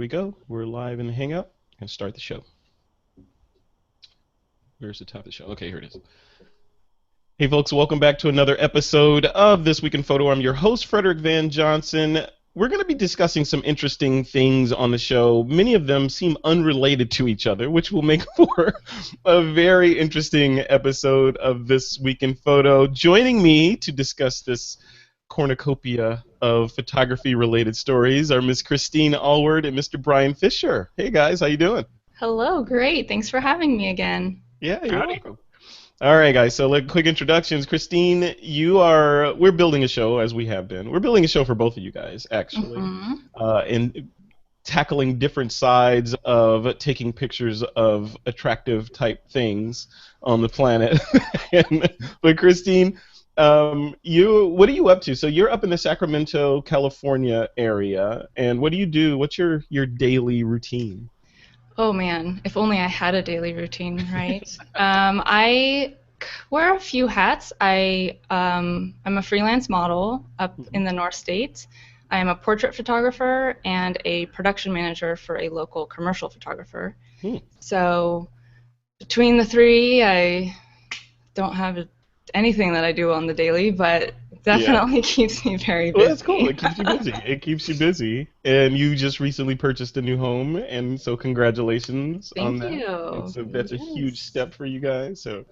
we go. We're live in the Hangout. Gonna start the show. Where's the top of the show? Okay, here it is. Hey folks, welcome back to another episode of This Week in Photo. I'm your host, Frederick Van Johnson. We're going to be discussing some interesting things on the show. Many of them seem unrelated to each other, which will make for a very interesting episode of This Week in Photo. Joining me to discuss this cornucopia of photography-related stories are Miss Christine Allward and Mr. Brian Fisher. Hey guys, how you doing? Hello, great. Thanks for having me again. Yeah, you're welcome. All right, guys, so quick introductions. Christine, we're building a show, as we have been. We're building a show for both of you guys, actually, and tackling different sides of taking pictures of attractive type things on the planet. But Christine, what are you up to? So you're up in the Sacramento, California area, and what do you do? What's your daily routine? Oh man, if only I had a daily routine, right? I wear a few hats. I'm a freelance model up in the North States. I am a portrait photographer and a production manager for a local commercial photographer. So between the three, I don't have anything that I do on the daily, but definitely keeps me very busy. Well, that's cool. It keeps you busy. It keeps you busy. And you just recently purchased a new home, and so congratulations on that. Thank you. So that's a huge step for you guys. So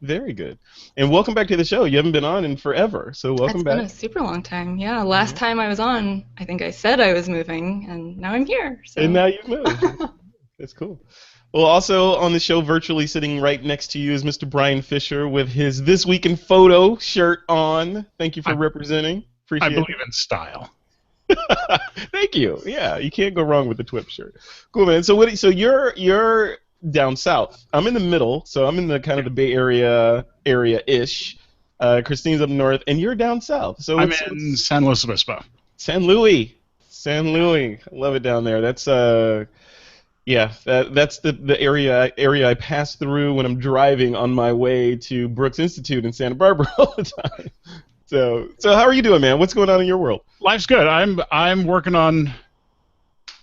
very good. And welcome back to the show. You haven't been on in forever, so welcome back. It's been a super long time. Yeah, last time I was on, I think I said I was moving, and now I'm here. So. And now you've moved. That's cool. Well, also on the show, virtually sitting right next to you is Mr. Brian Fisher with his This Week in Photo shirt on. Thank you for representing. Appreciate I believe in style. Thank you. Yeah, you can't go wrong with the TWiP shirt. Cool, man. So so you're down south. I'm in the middle, so I'm in the kind of the Bay area-ish. Christine's up north, and you're down south. So I'm in San Luis Obispo. San Luis. I love it down there. That's yeah, that's the area I pass through when I'm driving on my way to Brooks Institute in Santa Barbara all the time. So how are you doing, man? What's going on in your world? Life's good. I'm working on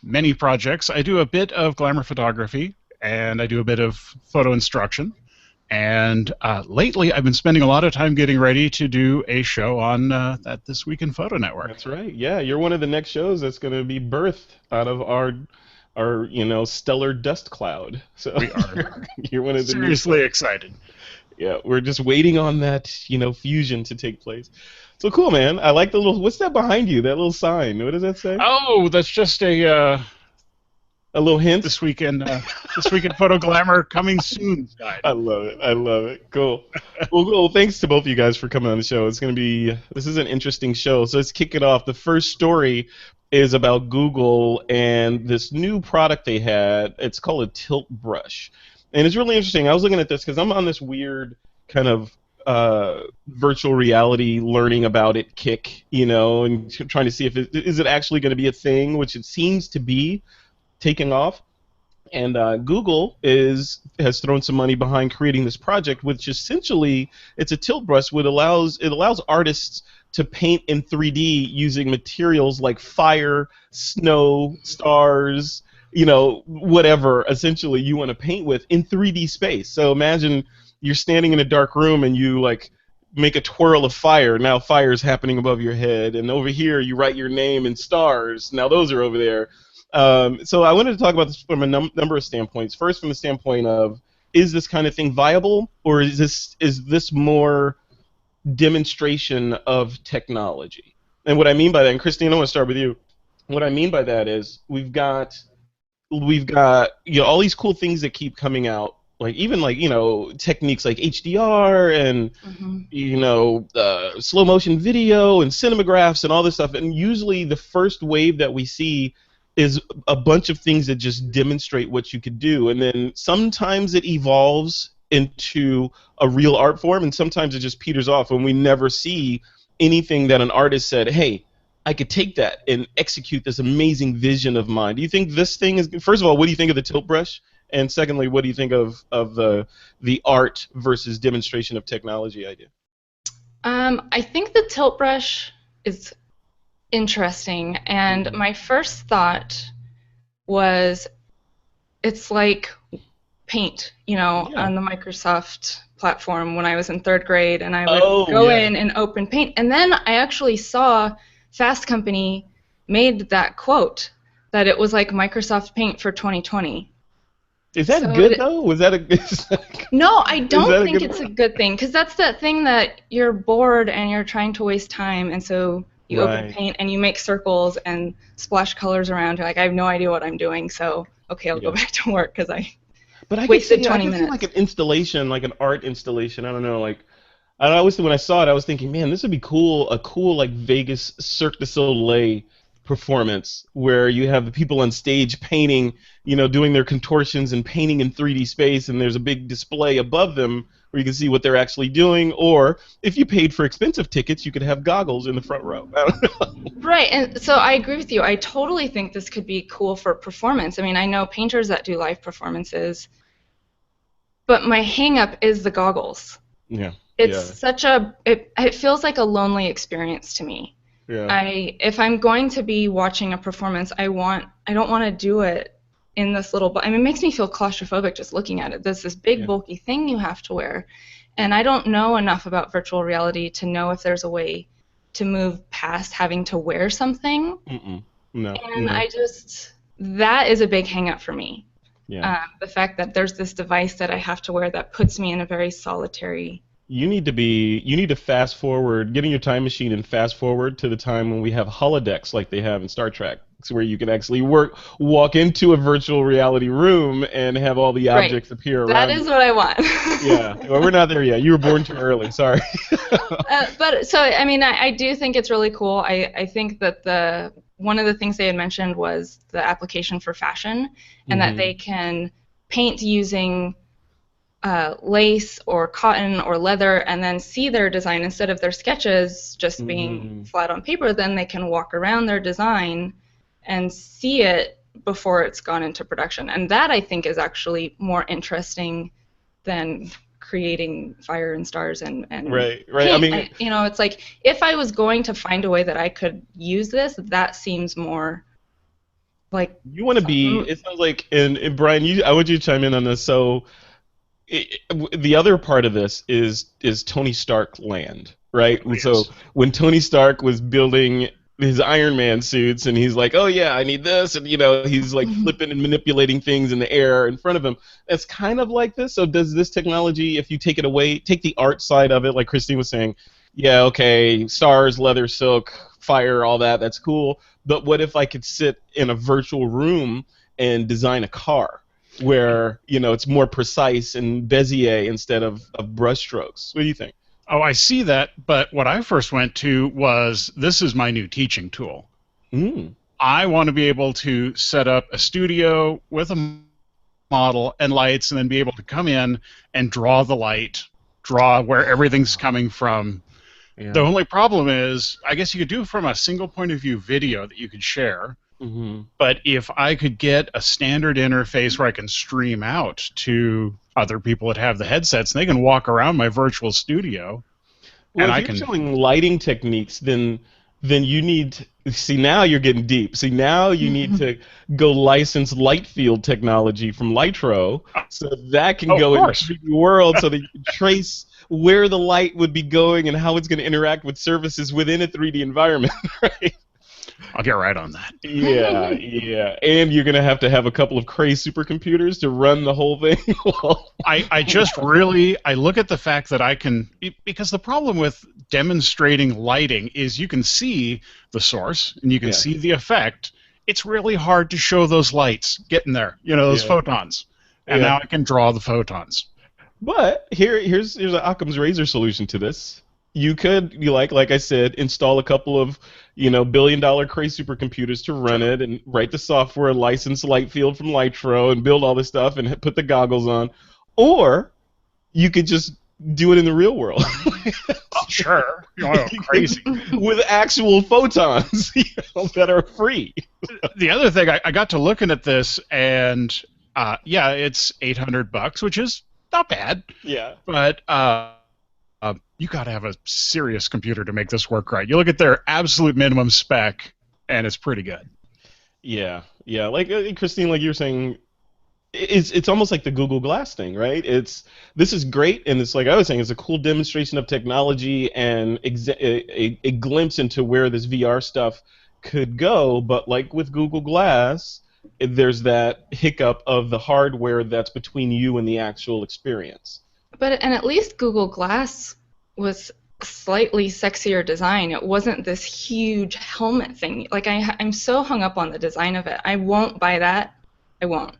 many projects. I do a bit of glamour photography, and I do a bit of photo instruction. And lately, I've been spending a lot of time getting ready to do a show on that This Week in Photo Network. That's right. Yeah, you're one of the next shows that's going to be birthed out of our stellar dust cloud. So we are. You're one of the seriously excited. Yeah, we're just waiting on that, fusion to take place. So cool, man. I like the little. What's that behind you? That little sign. What does that say? Oh, that's just a little hint. This Week in Photo Glamour coming soon. I love it. Cool. Well, thanks to both of you guys for coming on the show. This is an interesting show. So let's kick it off. The first story is about Google and this new product they had. It's called a tilt brush. And it's really interesting. I was looking at this because I'm on this weird kind of virtual reality learning about it kick, and trying to see if is it actually going to be a thing, which it seems to be taking off. And Google has thrown some money behind creating this project, which essentially it's a tilt brush which allows artists to paint in 3D using materials like fire, snow, stars, whatever essentially you want to paint with in 3D space. So imagine you're standing in a dark room and you make a twirl of fire. Now fire's happening above your head, and over here you write your name in stars. Now those are over there. So I wanted to talk about this from a number of standpoints. First, from the standpoint of, is this kind of thing viable, or is this more demonstration of technology? And what I mean by that, and Christine, I want to start with you. What I mean by that is we've got all these cool things that keep coming out, techniques like HDR and slow motion video and cinemagraphs and all this stuff. And usually the first wave that we see is a bunch of things that just demonstrate what you could do, and then sometimes it evolves into a real art form, and sometimes it just peters off, and we never see anything that an artist said, hey, I could take that and execute this amazing vision of mine. Do you think this thing is, first of all, what do you think of the tilt brush? And secondly, what do you think of the art versus demonstration of technology idea? I think the tilt brush is interesting, and my first thought was it's like Paint, Yeah. on the Microsoft platform when I was in third grade, and I would Oh, go yeah. in and open Paint. And then I actually saw Fast Company made that quote that it was like Microsoft Paint for 2020. Is that So good though? Was that a no, I is don't that a think good it's one? a good thing because that's that thing that you're bored and you're trying to waste time, and so you open Right. Paint and you make circles and splash colors around. You're like, I have no idea what I'm doing, so okay, I'll go Yeah. back to work because I But wasted I 20 could see like minutes. an installation, like an art installation. I don't know, like I always when I saw it, I was thinking, man, this would be cool, a cool like Vegas Cirque du Soleil performance where you have the people on stage painting, doing their contortions and painting in 3D space, and there's a big display above them where you can see what they're actually doing. Or if you paid for expensive tickets, you could have goggles in the front row. I don't know. Right, and so I agree with you. I totally think this could be cool for performance. I mean, I know painters that do live performances, but my hang up is the goggles. Yeah, It's yeah, such it feels like a lonely experience to me. yeah, If I'm going to be watching a performance, I don't want to do it in this little, I mean, it makes me feel claustrophobic just looking at it. There's this big yeah. bulky thing you have to wear, and I don't know enough about virtual reality to know if there's a way to move past having to wear something. Mm-mm. No, And no. that is a big hang up for me. Yeah. The fact that there's this device that I have to wear that puts me in a very solitary. You need to fast forward, get in your time machine and fast forward to the time when we have holodecks like they have in Star Trek. It's where you can actually walk into a virtual reality room and have all the Right. objects appear That around is you. what I want. Yeah. Well, we're not there yet. You were born too early. Sorry. But so, I mean, I do think it's really cool. I think that one of the things they had mentioned was the application for fashion, and that Hmm. they can paint using lace or cotton or leather and then see their design instead of their sketches just being Hmm. flat on paper. Then they can walk around their design and see it before it's gone into production. And that I think is actually more interesting than creating fire and stars and Right. Right. I paint. mean, It's like if I was going to find a way that I could use this, that seems more like you want to be. something. It sounds like, and Brian, I want you to chime in on this. So, the other part of this is Tony Stark land, right? Oh, So yes. when Tony Stark was building his Iron Man suits, and he's like, "Oh yeah, I need this," and he's like Mhm. flipping and manipulating things in the air in front of him. It's kind of like this. So does this technology, if you take it away, take the art side of it, like Christine was saying, yeah, okay, stars, leather, silk, fire, all that, that's cool. But what if I could sit in a virtual room and design a car? Where it's more precise and Bezier instead of brush strokes. What do you think? Oh, I see that, but what I first went to was this is my new teaching tool. Mm. I want to be able to set up a studio with a model and lights and then be able to come in and draw the light, draw where everything's coming from. The Yeah. only problem is, I guess you could do it from a single point of view video that you could share, Hmm. but if I could get a standard interface where I can stream out to other people that have the headsets and they can walk around my virtual studio Well, and if I you're can. showing lighting techniques, then you need see now you're getting deep. See now you need to go license light field technology from Litro so that can Oh, of go in the course. 3D world so that you can trace where the light would be going and how it's going to interact with surfaces within a 3D environment, right? I'll get right on that. Yeah, yeah. And you're going to have a couple of Cray supercomputers to run the whole thing. I just really I look at the fact that I can, because the problem with demonstrating lighting is you can see the source and you can Yeah, see the effect. It's really hard to show those lights getting there, those yeah, photons. And yeah. now I can draw the photons. But here's an Occam's razor solution to this. Like I said, install a couple of billion-dollar Cray supercomputers to run Sure. it and write the software, license Lightfield from Litro, and build all this stuff and put the goggles on. Or you could just do it in the real world Well, sure. You want to go crazy. with actual photons that are free. The other thing, I got to looking at this, and yeah, it's $800, which is not bad, Yeah. but you got to have a serious computer to make this work right. You look at their absolute minimum spec, and it's pretty good. Yeah, yeah. Like Christine, like you were saying, it's almost like the Google Glass thing, right? It's this is great, and it's like I was saying, it's a cool demonstration of technology and a glimpse into where this VR stuff could go. But like with Google Glass, there's that hiccup of the hardware that's between you and the actual experience. And at least Google Glass was slightly sexier design. It wasn't this huge helmet thing. Like I'm so hung up on the design of it. I won't buy that. I won't.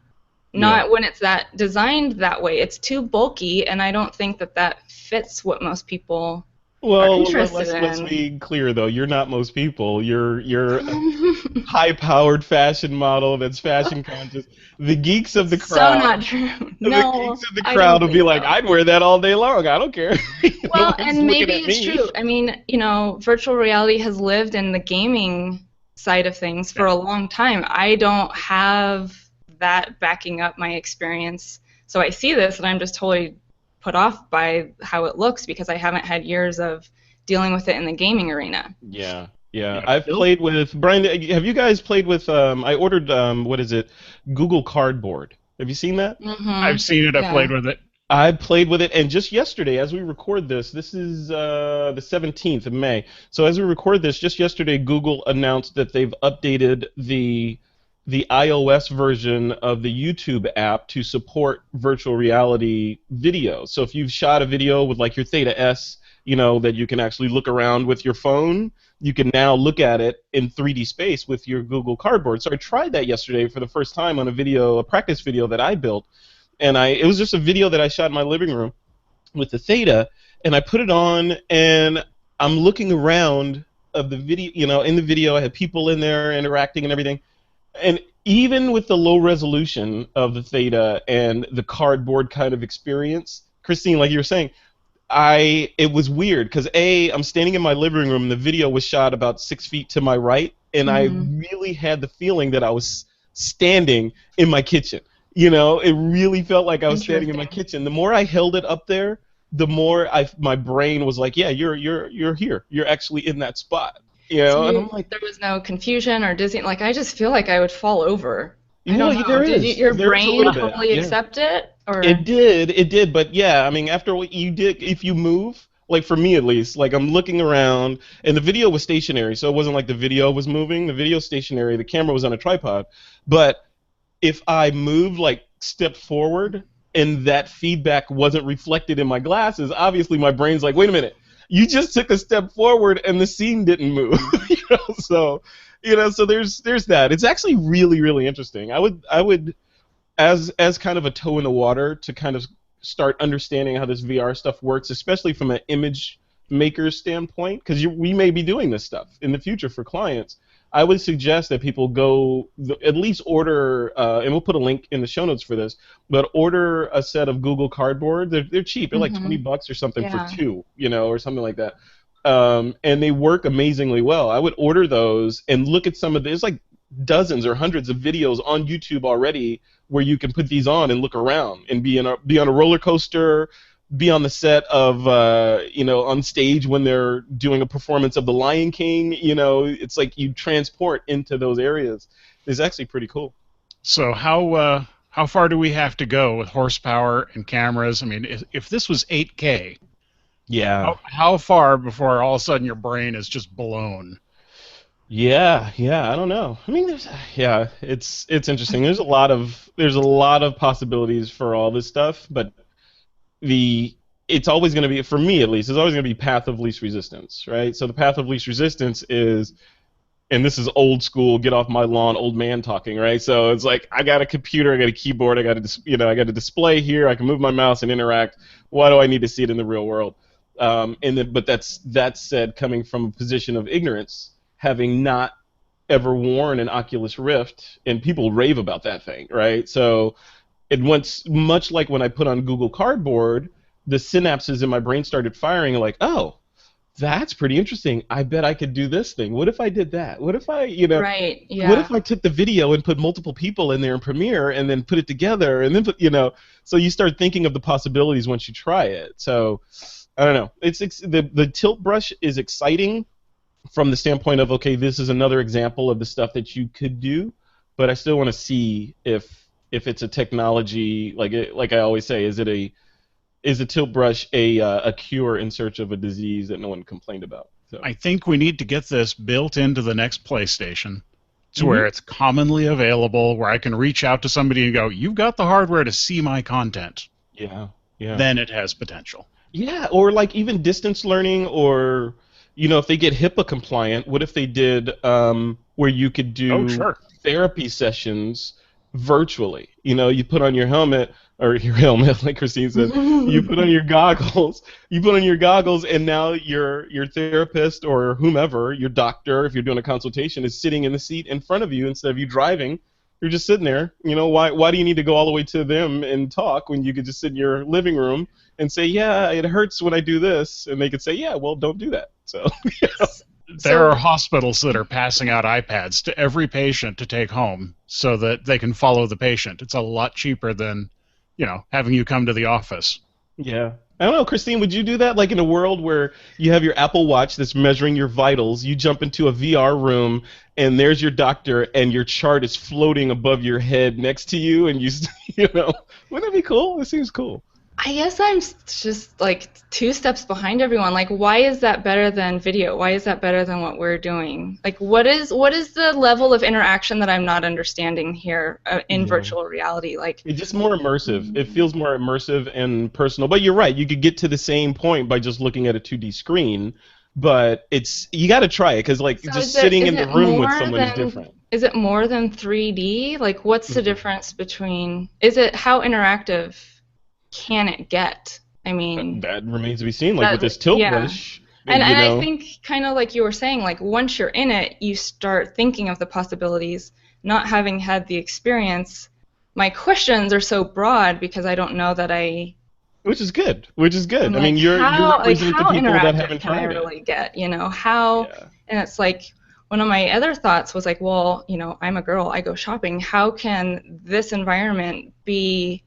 Yeah. Not when it's that designed that way. It's too bulky, and I don't think that that fits what most people are Well, interested let's in. be clear though. You're not most people. You're a high-powered fashion model that's fashion conscious. The geeks of the So crowd. not true. The No, geeks of the I crowd don't will be think like, so. I'd wear that all day long. I don't care. No Well, one's and looking maybe at it's me. true. I mean, virtual reality has lived in the gaming side of things for a long time. I don't have that backing up my experience. So I see this and I'm just totally put off by how it looks because I haven't had years of dealing with it in the gaming arena. Yeah, yeah. Yeah, I've Bill? played with Brian. Have you guys played with? I ordered what is it? Google Cardboard. Have you seen that? I've Mm-hmm. seen it. I played Yeah. with it. I played with it, and just yesterday, as we record this, this is the 17th of May. So as we record this, just yesterday, Google announced that they've updated the iOS version of the YouTube app to support virtual reality video. So if you've shot a video with like your Theta S, that you can actually look around with your phone, you can now look at it in 3D space with your Google Cardboard. So I tried that yesterday for the first time on a practice video that I built, and it was just a video that I shot in my living room with the Theta, and I put it on, and I'm looking around of the video. In the video, I had people in there interacting and everything, and even with the low resolution of the Theta and the cardboard kind of experience, Christine, like you were saying, it was weird because I'm standing in my living room and the video was shot about 6 feet to my right, and I Mm-hmm. really had the feeling that I was standing in my kitchen. It really felt like I was standing in my Interesting. kitchen. The more I held it up there, the more my brain was like, yeah, you're here. You're actually in that spot. So And I'm like, there was no confusion or dizzy. Like I just feel like I would fall over. I well, don't yeah, know. Your there is a brain little bit, totally yeah. accept it, or? It did, but yeah, I mean, after what you did, if you move, like for me at least, like I'm looking around, and the video was stationary, so it wasn't like the video was moving. The video stationary, the camera was on a tripod, but if I moved, like stepped forward, and that feedback wasn't reflected in my glasses, obviously my brain's like, wait a minute, you just took a step forward and the scene didn't move, so there's that. It's actually really really interesting. I would as kind of a toe in the water to kind of start understanding how this VR stuff works, especially from an image maker standpoint, because we may be doing this stuff in the future for clients. I would suggest that people go at least order, and we'll put a link in the show notes for this, but order a set of Google Cardboard. They're cheap. They're like Mm-hmm. $20 or something for Yeah. two, or something like that. And they work amazingly well. I would order those and look at some of there's like dozens or hundreds of videos on YouTube already where you can put these on and look around and be on a roller coaster, be on the set of on stage when they're doing a performance of The Lion King. It's like you transport into those areas. It's actually pretty cool. So how far do we have to go with horsepower and cameras? I mean, if this was 8K, Yeah. how far before all of a sudden your brain is just blown? Yeah, I don't know. I mean, it's interesting. There's a lot of possibilities for all this stuff, but it's always going to be, for me at least, it's always going to be path of least resistance, right? So the path of least resistance is, and this is old school, get off my lawn, old man talking, right? So it's like I got a computer, I got a keyboard, I got a display here, I can move my mouse and interact. Why do I need to see it in the real world? But that said, coming from a position of ignorance, having not ever worn an Oculus Rift, and people rave about that thing, right? So it went much like when I put on Google Cardboard, the synapses in my brain started firing, like, oh, that's pretty interesting. I bet I could do this thing. What if I did that? What if Right. what Yeah. if I took the video and put multiple people in there in Premiere and then put it together and then so you start thinking of the possibilities once you try it. So I don't know. The tilt brush is exciting from the standpoint of, okay, this is another example of the stuff that you could do. but I still want to see if it's a technology like I always say, is a tilt brush a cure in search of a disease that no one complained about? So. I think we need to get this built into the next PlayStation to Mhm. where it's commonly available, where I can reach out to somebody and go, "You've got the hardware to see my content." Yeah, yeah. Then it has potential. Yeah, or like even distance learning, or if they get HIPAA compliant, what if they did where you could Oh, do sure. therapy sessions virtually? You put on your helmet or your helmet, like Christine said, you put on your goggles, and now your therapist or whomever, your doctor, if you're doing a consultation, is sitting in the seat in front of you instead of you driving. You're just sitting there. Why do you need to go all the way to them and talk when you could just sit in your living room and say, yeah, it hurts when I do this, and they could say, yeah, well, don't do that. So, There are hospitals that are passing out iPads to every patient to take home so that they can follow the patient. It's a lot cheaper than, having you come to the office. yeah. I don't know, Christine, would you do that? Like in a world where you have your Apple Watch that's measuring your vitals, you jump into a VR room, and there's your doctor, and your chart is floating above your head next to you, and wouldn't that be cool? It seems cool. I guess I'm just like 2 steps behind everyone. Like, why is that better than video? Why is that better than what we're doing? Like, what is the level of interaction that I'm not understanding here in virtual reality? Like, it's just more immersive. It feels more immersive and personal. But you're right. You could get to the same point by just looking at a 2D screen. But you got to try it because just sitting in the room with someone is different. Is it more than 3D? Like, what's the difference between? How interactive can it get? I mean, that remains to be seen. Like with this tilt brush, and I think kind of like you were saying, like once you're in it, you start thinking of the possibilities. Not having had the experience, my questions are so broad because I don't know that I. Which is good. I mean, you're representing the people that haven't tried it. How interactive can I really get? How? Yeah. And it's like one of my other thoughts was like, well, I'm a girl. I go shopping. How can this environment be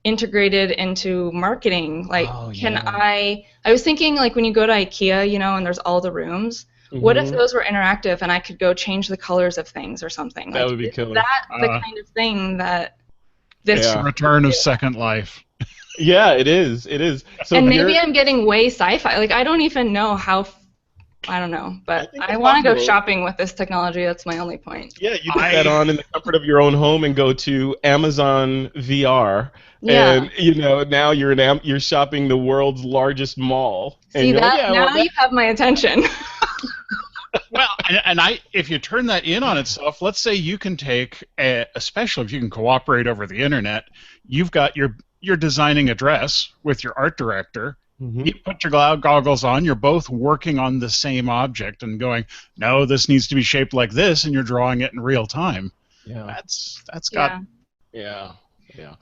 integrated into marketing? Like, I was thinking, like, when you go to IKEA, and there's all the rooms, what if those were interactive and I could go change the colors of things or something? That would be killer. That the kind of thing that this return of Second Life. Yeah, it is. So and maybe I'm getting way sci-fi. Like, I don't even know how. I don't know, but I want to go shopping with this technology. That's my only point. Yeah, you put that on in the comfort of your own home and go to Amazon VR. Yeah. And now you're shopping the world's largest mall. See that? Now you have my attention. Well, and if you turn that in on itself, let's say you can take, especially if you can cooperate over the internet, you've got you're designing a dress with your art director. You put your goggles on, you're both working on the same object and going, no, this needs to be shaped like this, and you're drawing it in real time. Yeah. That's got... Yeah.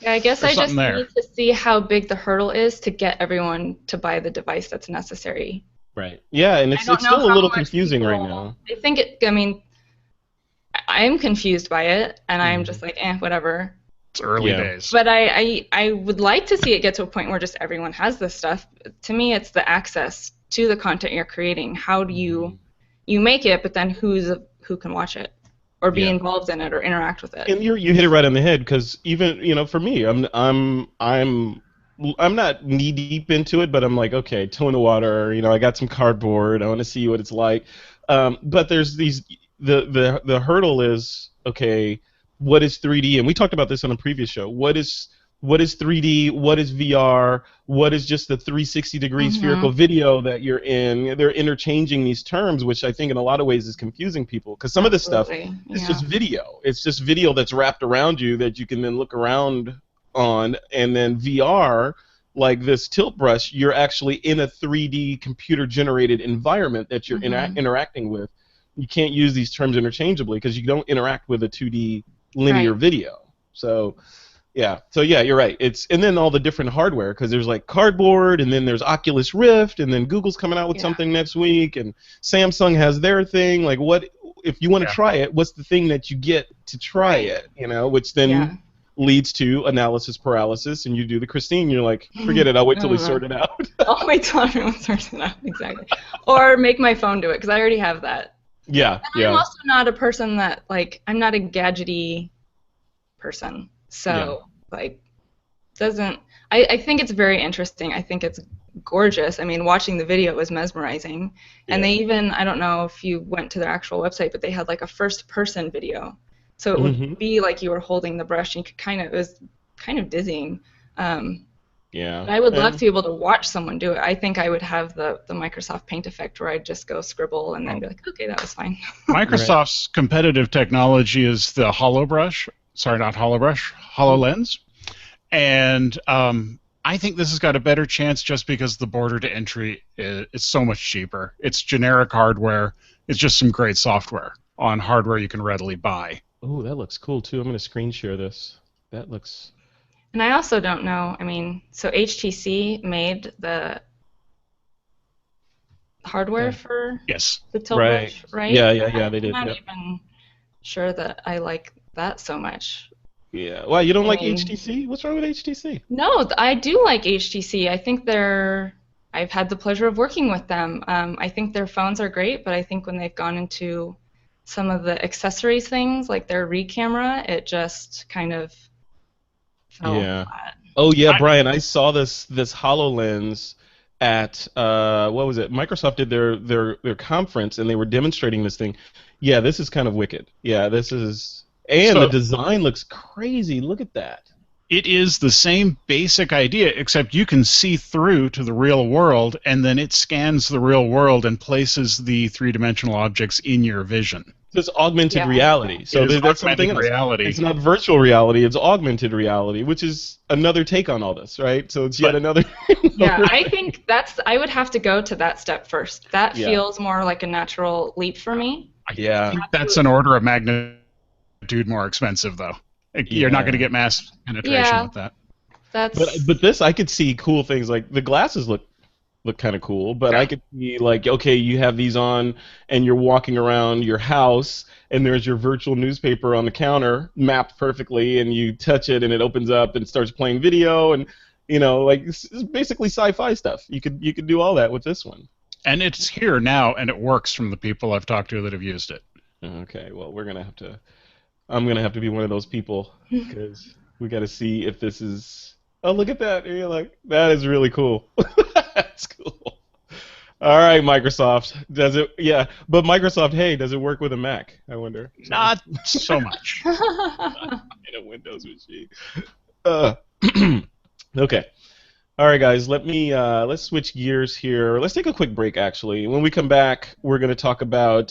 I guess I just need to see how big the hurdle is to get everyone to buy the device that's necessary. Right. Yeah, and it's still a little confusing right now. I'm confused by it, and I'm just like, whatever. It's early days. But I would like to see it get to a point where just everyone has this stuff. To me, it's the access to the content you're creating. How do you make it, but then who can watch it or be involved in it or interact with it? And you hit it right on the head, because even for me, I'm not knee deep into it, but I'm like, okay, toe in the water. I got some cardboard. I want to see what it's like. But there's the hurdle is, okay, what is 3D? And we talked about this on a previous show. What is 3D? What is VR? What is just the 360-degree spherical video that you're in? They're interchanging these terms, which I think in a lot of ways is confusing people, because some of this stuff is just video. It's just video that's wrapped around you that you can then look around on. And then VR, like this tilt brush, you're actually in a 3D computer-generated environment that you're interacting with. You can't use these terms interchangeably because you don't interact with a 2D linear video. So you're right. And then all the different hardware, because there's like cardboard, and then there's Oculus Rift, and then Google's coming out with something next week, and Samsung has their thing. Like, what if you want to try it? What's the thing that you get to try it? Which then leads to analysis paralysis, and you do the Christine. You're like, forget it. I'll wait till we sort it out. I'll wait till everyone sorts it out. Exactly. Or make my phone do it, because I already have that. Yeah, And I'm yeah, also not a person that, like, I'm not a gadgety person. yeah, So, like, I think it's very interesting. I think it's gorgeous. I mean, watching the video was mesmerizing. And they yeah. even, I don't know if you went to their actual website, but they had like a first person video. So it would Hmm. be like you were holding the brush and you could it was kind of dizzying. Um, Yeah. but I would love to And be able to watch someone do it. I think I would have the Microsoft Paint effect where I'd just go scribble and then Well, be like, okay, that was fine. right. Microsoft's competitive technology is the HoloBrush. Sorry, not HoloBrush, HoloLens. And I think this has got a better chance just because the border to entry is so much cheaper. It's generic hardware. It's just some great software on hardware you can readily buy. Oh, that looks cool too. I'm gonna screen share this. That looks. And I also don't know. I mean, so HTC made the hardware Yeah. for Yes. the tilt Right. brush, right? Yeah, yeah, yeah. They I'm did. not Yep. even sure that I like that so much. Yeah. Why you don't I like mean, HTC? What's wrong with HTC? no, I do like HTC. I think I've had the pleasure of working with them. I think their phones are great, but I think when they've gone into some of the accessories things, like their Re camera, it just kind of fell Yeah. flat. Oh yeah, I, Brian. I saw this HoloLens at what was it? Microsoft did their conference and they were demonstrating this thing. Yeah, this is kind of wicked. Yeah, this is, and the so design looks crazy. Look at that. it is the same basic idea, except you can see through to the real world, and then it scans the real world and places the three-dimensional objects in your vision. It's augmented Yeah. reality. It So is that's something augmented else. reality. It's not virtual reality, it's augmented reality, which is another take on all this, right? So it's yet But another, Yeah, another I thing. think I would have to go to that step first. That Yeah. feels more like a natural leap for me. I Yeah. think that's an order of magnitude more expensive, though. You're not going to Yeah. get mass penetration Yeah, with that. that's But this I could see cool things like the glasses look kind of cool, but I Yeah. could see like okay, you have these on and you're walking around your house and there's your virtual newspaper on the counter mapped perfectly and you touch it and it opens up and starts playing video and like it's basically sci-fi stuff. You could do all that with this one. And it's here now, and it works from the people I've talked to that have used it. Okay, well, I'm gonna have to be one of those people because we got to see if this is. Oh, look at that! And you're like, that is really cool. That's cool. All right, Microsoft. Does it? Yeah, but Microsoft, hey, does it work with a Mac? I wonder. So, Not so much. in a Windows machine. Uh, okay. All right, guys. Let's switch gears here. Let's take a quick break. Actually, when we come back, we're going to talk about.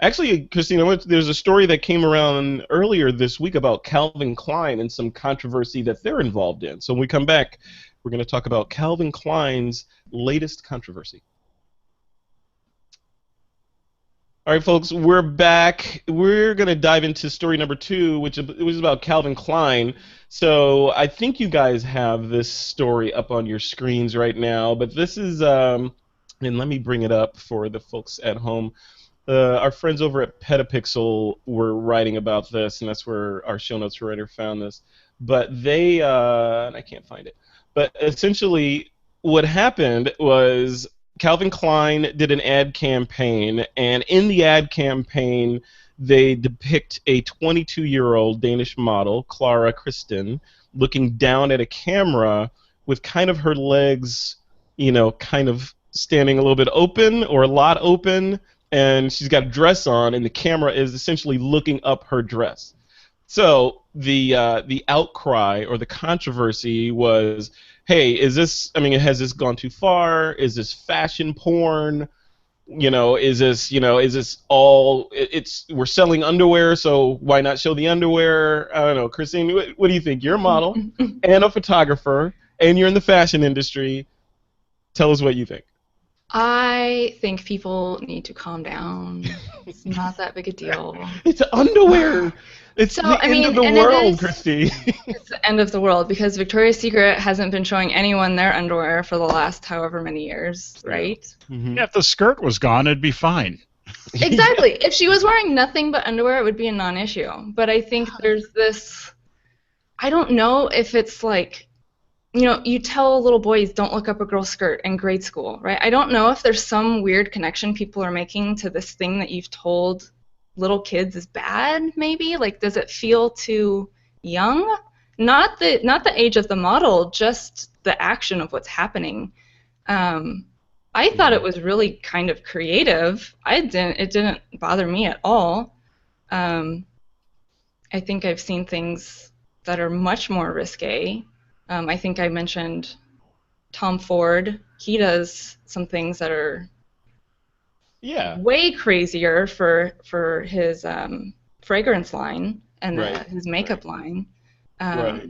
Actually, Christina, there's a story that came around earlier this week about Calvin Klein and some controversy that they're involved in. So when we come back, we're going to talk about Calvin Klein's latest controversy. All right, folks, we're back. We're going to dive into story number 2, which was about Calvin Klein. So I think you guys have this story up on your screens right now, but this is, and let me bring it up for the folks at home. Our friends over at Petapixel were writing about this, and that's where our show notes writer found this. But they, and I can't find it, but essentially what happened was Calvin Klein did an ad campaign, and in the ad campaign, they depict a 22-year-old Danish model, Clara Kristen, looking down at a camera with kind of her legs, kind of standing a little bit open or a lot open, and she's got a dress on, and the camera is essentially looking up her dress. So the outcry or the controversy was, hey, is this? I mean, has this gone too far? Is this fashion porn? Is this all? It's we're selling underwear, so why not show the underwear? I don't know, Christine. What do you think? You're a model and a photographer, and you're in the fashion industry. Tell us what you think. I think people need to calm down. It's not that big a deal. It's underwear. It's So, the I end mean, of the and it world, is, Christine. it's the end of the world because Victoria's Secret hasn't been showing anyone their underwear for the last however many years, right? Mhm. Yeah, if the skirt was gone, it'd be fine. Exactly. If she was wearing nothing but underwear, it would be a non-issue. But I think there's this, I don't know if it's like you tell little boys don't look up a girl's skirt in grade school, right? I don't know if there's some weird connection people are making to this thing that you've told little kids is bad, maybe? Like, does it feel too young? Not the age of the model, just the action of what's happening. I thought it was really kind of creative. It didn't bother me at all. I think I've seen things that are much more risque. I think I mentioned Tom Ford. He does some things that are way crazier for his fragrance line and his makeup line. Right.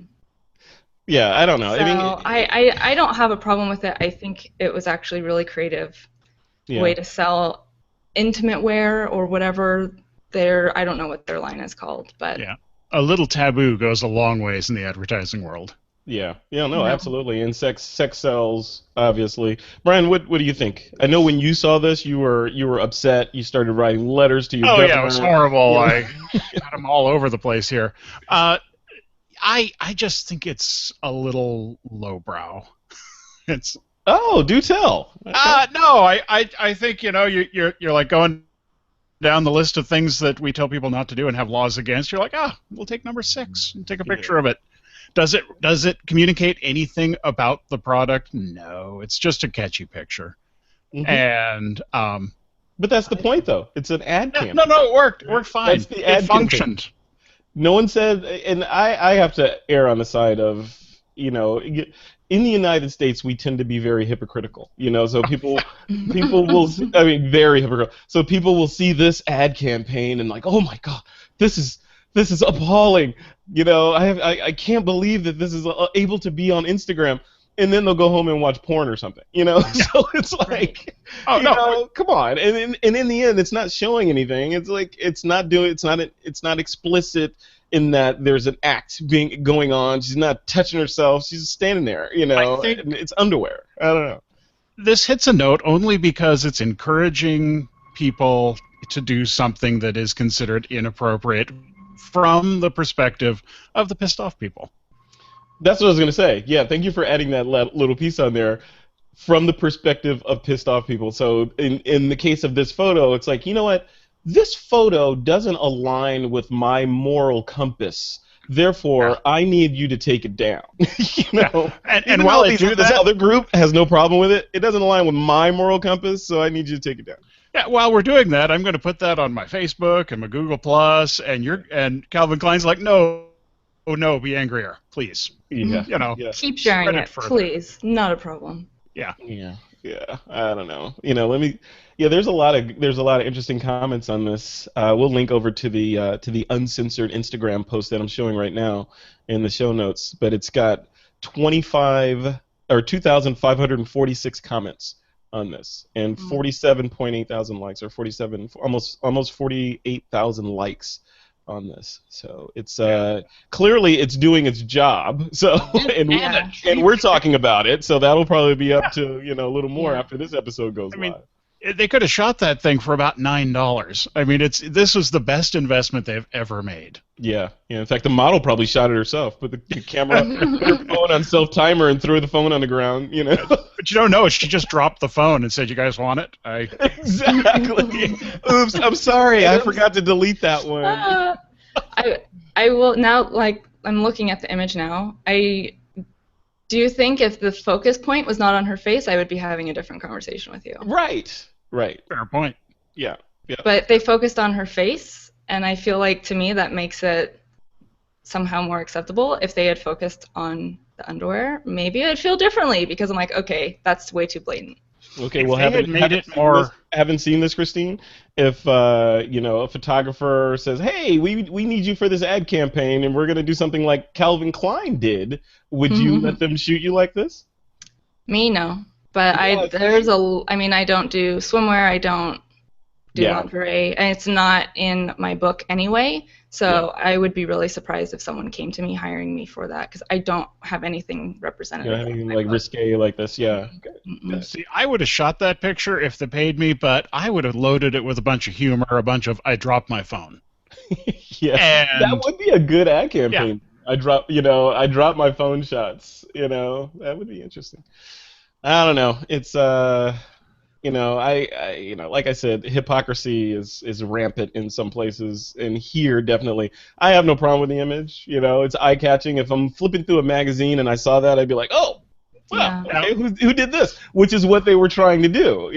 Yeah, I don't know. So I don't have a problem with it. I think it was actually really creative way to sell intimate wear or whatever I don't know what their line is called, but a little taboo goes a long ways in the advertising world. Yeah, no, absolutely, and sex sells, obviously. Brian, what do you think? I know when you saw this, you were upset. You started writing letters to your governor. Yeah, it was horrible. I got them all over the place here. I just think it's a little lowbrow. It's do tell. No, I think you're like going down the list of things that we tell people not to do and have laws against. You're like, we'll take number 6 and take a picture of it. Does it communicate anything about the product? No, it's just a catchy picture. Mm-hmm. And but that's the point, though. It's an ad campaign. No, it worked. It worked fine. That's the ad it functioned. Campaign. No one said, and I have to err on the side of, in the United States we tend to be very hypocritical. So people will, very hypocritical. So people will see this ad campaign and like, oh my God, this is appalling. I can't believe that this is able to be on Instagram, and then they'll go home and watch porn or something. So it's like, come on. And in the end, it's not showing anything. It's like it's not explicit in that there's an act going on. She's not touching herself. She's just standing there. And it's underwear. I don't know. This hits a note only because it's encouraging people to do something that is considered inappropriate from the perspective of the pissed off people. That's what I was going to say. Yeah, thank you for adding that little piece on there. From the perspective of pissed off people. So in the case of this photo, it's like, you know what? This photo doesn't align with my moral compass. Therefore, I need you to take it down. And while this other group has no problem with it, it doesn't align with my moral compass, so I need you to take it down. Yeah, while we're doing that, I'm going to put that on my Facebook and my Google Plus, and Calvin Klein's like, no, be angrier, please. Yeah. Keep sharing it, please. Not a problem. Yeah. I don't know. There's a lot of interesting comments on this. We'll link over to the uncensored Instagram post that I'm showing right now in the show notes. But it's got 2,546 comments on this, and 47.8 thousand likes, or 47, almost 48,000 likes on this. So it's clearly it's doing its job. So and we're talking about it. So that'll probably be up to a little more after this episode goes live. They could have shot that thing for about $9. This was the best investment they've ever made. Yeah. In fact, the model probably shot it herself. Put the camera, her phone on self-timer, and threw the phone on the ground. But you don't know. She just dropped the phone and said, "You guys want it?" Exactly. Oops. I'm sorry. I forgot to delete that one. I will now. Like, I'm looking at the image now. Do you think if the focus point was not on her face, I would be having a different conversation with you? Right. Fair point. Yeah. But they focused on her face, and I feel like, to me, that makes it somehow more acceptable. If they had focused on the underwear, maybe I'd feel differently, because I'm like, okay, that's way too blatant. Okay, well, haven't seen this, Christine? If a photographer says, "Hey, we need you for this ad campaign, and we're going to do something like Calvin Klein did," would you let them shoot you like this? Me, no. But I don't do swimwear. I don't do lingerie, and it's not in my book anyway. So I would be really surprised if someone came to me hiring me for that, because I don't have anything representative. Anything like risque like this, yeah. See, I would have shot that picture if they paid me, but I would have loaded it with a bunch of humor, a bunch of "I dropped my phone." That would be a good ad campaign. I drop my phone shots. That would be interesting. I don't know. It's like I said, hypocrisy is rampant in some places, and here definitely. I have no problem with the image. It's eye catching. If I'm flipping through a magazine and I saw that, I'd be like, oh, wow, Yeah. okay, who did this? Which is what they were trying to do.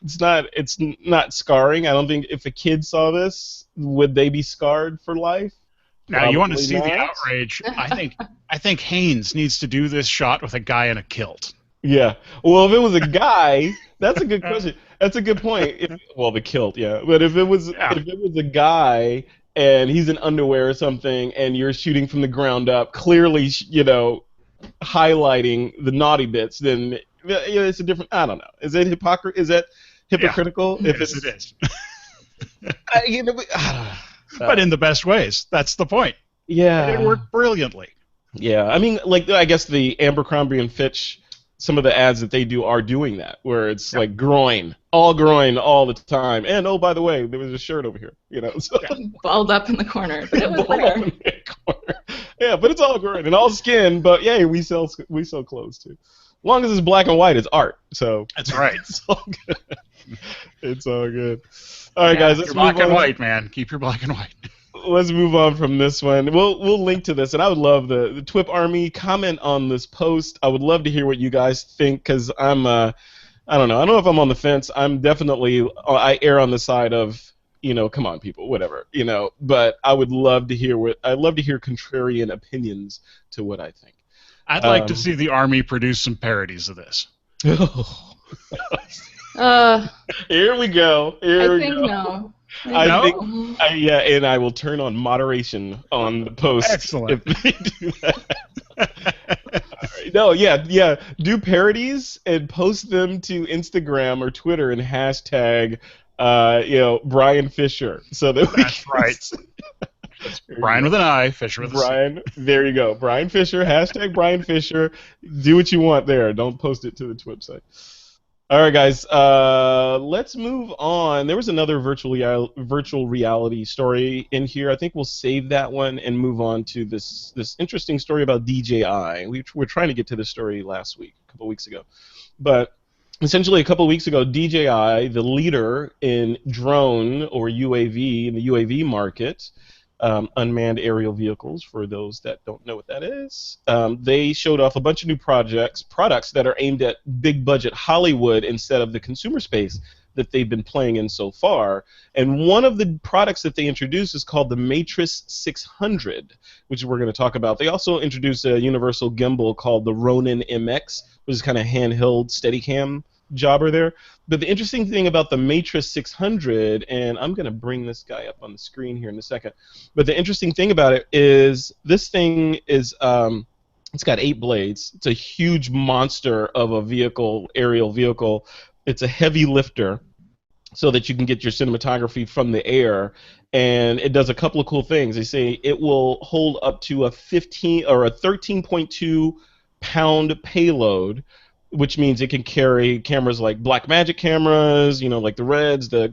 It's not scarring. I don't think if a kid saw this, would they be scarred for life? Now you want to Probably see the not. outrage? I think Haynes needs to do this shot with a guy in a kilt. Yeah. Well, if it was a guy, that's a good question. That's a good point. Well, the kilt, yeah. But if it was a guy and he's in underwear or something, and you're shooting from the ground up, clearly, highlighting the naughty bits, then it's a different. I don't know. Is it hypocritical? Yeah. If Yes, it's, it is. But in the best ways. That's the point. yeah, It worked brilliantly. Yeah. I mean, like I guess the Abercrombie and Fitch. Some of the ads that they do are doing that, where it's like groin all the time, and oh, by the way, there was a shirt over here, so Balled up in the corner, but it was there. Yeah, but it's all groin and all skin, but yeah, we sell clothes too. As long as it's black and white, it's art. So That's right. it's all good. It's all good. All right, guys, let's Keep your black move and on. white, man. Keep your black and white. Let's move on from this one. We'll link to this, and I would love the TWiP Army comment on this post. I would love to hear what you guys think, because I don't know. I don't know if I'm on the fence. I err on the side of come on, people, whatever, But I would love to hear contrarian opinions to what I think. I'd like to see the Army produce some parodies of this. Here we go. I think no. And I will turn on moderation on the post. Excellent. If they do that. All right. No, yeah. Do parodies and post them to Instagram or Twitter and hashtag, Brian Fisher. So that That's right. Brian with an I, Fisher with a C. Brian, there you go. Brian Fisher, hashtag Brian Fisher. Do what you want there. Don't post it to the TWiP site. All right, guys. Let's move on. There was another virtual reality story in here. I think we'll save that one and move on to this interesting story about DJI. We were trying to get to this story last week, a couple weeks ago, but essentially a couple weeks ago, DJI, the leader in drone or UAV in the UAV market. Unmanned aerial vehicles, for those that don't know what that is. They showed off a bunch of new products that are aimed at big budget Hollywood instead of the consumer space that they've been playing in so far. And one of the products that they introduced is called the Matrix 600, which we're going to talk about. They also introduced a universal gimbal called the Ronin MX, which is kind of handheld Steadicam jobber there. But the interesting thing about the Matrix 600, and I'm going to bring this guy up on the screen here in a second, but the interesting thing about it is this thing is, it's got 8 blades. It's a huge monster of a vehicle, aerial vehicle. It's a heavy lifter so that you can get your cinematography from the air, and it does a couple of cool things. They say it will hold up to a 13.2 pound payload, which means it can carry cameras like Blackmagic cameras, like the Reds, the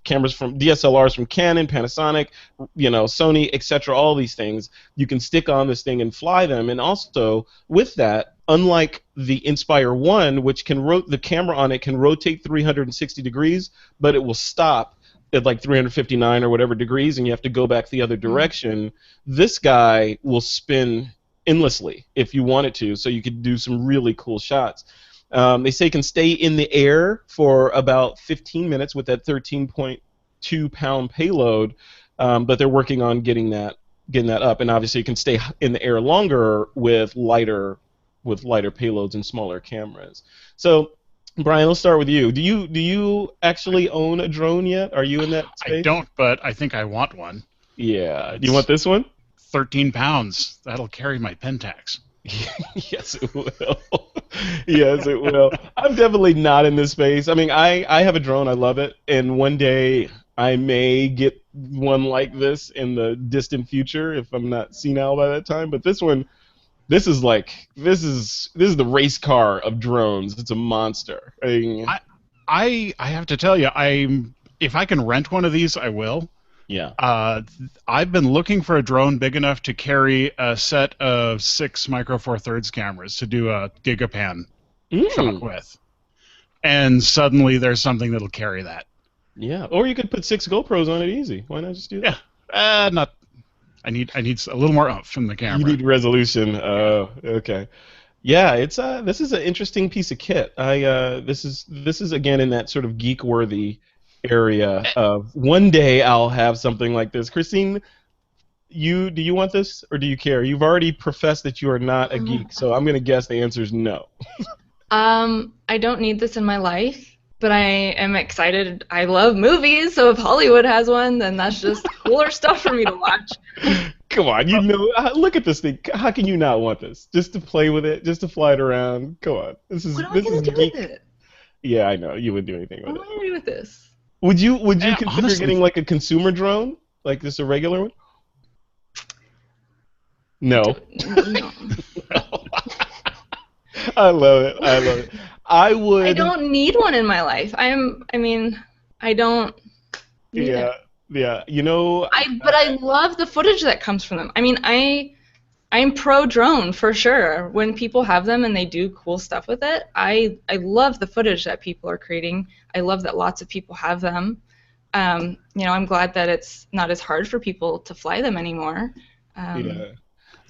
cameras from DSLRs from Canon, Panasonic, Sony, etc. All these things you can stick on this thing and fly them. And also with that, unlike the Inspire 1, which the camera on it can rotate 360 degrees, but it will stop at like 359 or whatever degrees, and you have to go back the other direction. This guy will spin endlessly if you wanted to, so you could do some really cool shots. They say it can stay in the air for about 15 minutes with that 13.2 pound payload, but they're working on getting that up, and obviously it can stay in the air longer with lighter payloads and smaller cameras. So Brian, let's start with you. Do you actually own a drone yet? Are you in that space? I don't, but I think I want one. Yeah. Do you want this one? 13 pounds. That'll carry my Pentax. Yes, it will. Yes, it will. I'm definitely not in this space. I mean, I have a drone. I love it. And one day I may get one like this in the distant future if I'm not senile by that time. But this one, this is the race car of drones. It's a monster. I have to tell you, if I can rent one of these, I will. Yeah. I've been looking for a drone big enough to carry a set of 6 Micro Four Thirds cameras to do a gigapan shot Mm. with, and suddenly there's something that'll carry that. Yeah. Or you could put 6 GoPros on it easy. Why not just do Yeah, that? not. I need a little more oomph from the You camera. need resolution. Yeah. Oh, okay. Yeah, it's this is an interesting piece of kit. This is again in that sort of geek worthy area of one day I'll have something like this. Christine, do you want this or do you care? You've already professed that you are not a geek, so I'm gonna guess the answer is no. I don't need this in my life, but I am excited. I love movies, so if Hollywood has one, then that's just cooler stuff for me to watch. Come on, you know, look at this thing. How can you not want this? Just to play with it, just to fly it around. Come on, What am I this gonna is do geek. with it? Yeah, I know you wouldn't do anything What with am I it. gonna do with this? Would you Yeah, consider honestly, getting like a consumer drone, like just a regular one? No. No. I love it. I love it. I I would. don't need one in my life. I mean, I don't need Yeah, it. yeah. You know, But I love the footage that comes from them. I mean, I'm pro drone for sure. When people have them and they do cool stuff with it, I love the footage that people are creating. I love that lots of people have them. I'm glad that it's not as hard for people to fly them anymore. Um, yeah.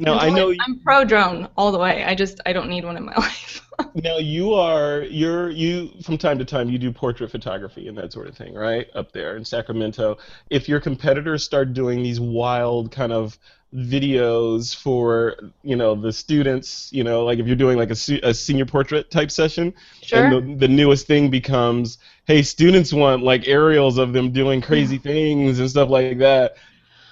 No, I know. I'm pro drone all the way. I don't need one in my life. Now you from time to time you do portrait photography and that sort of thing, right? Up there in Sacramento. If your competitors start doing these wild kind of videos for, the students, like if you're doing like a senior portrait type session, and Sure. the newest thing becomes, hey, students want like aerials of them doing crazy things and stuff like that.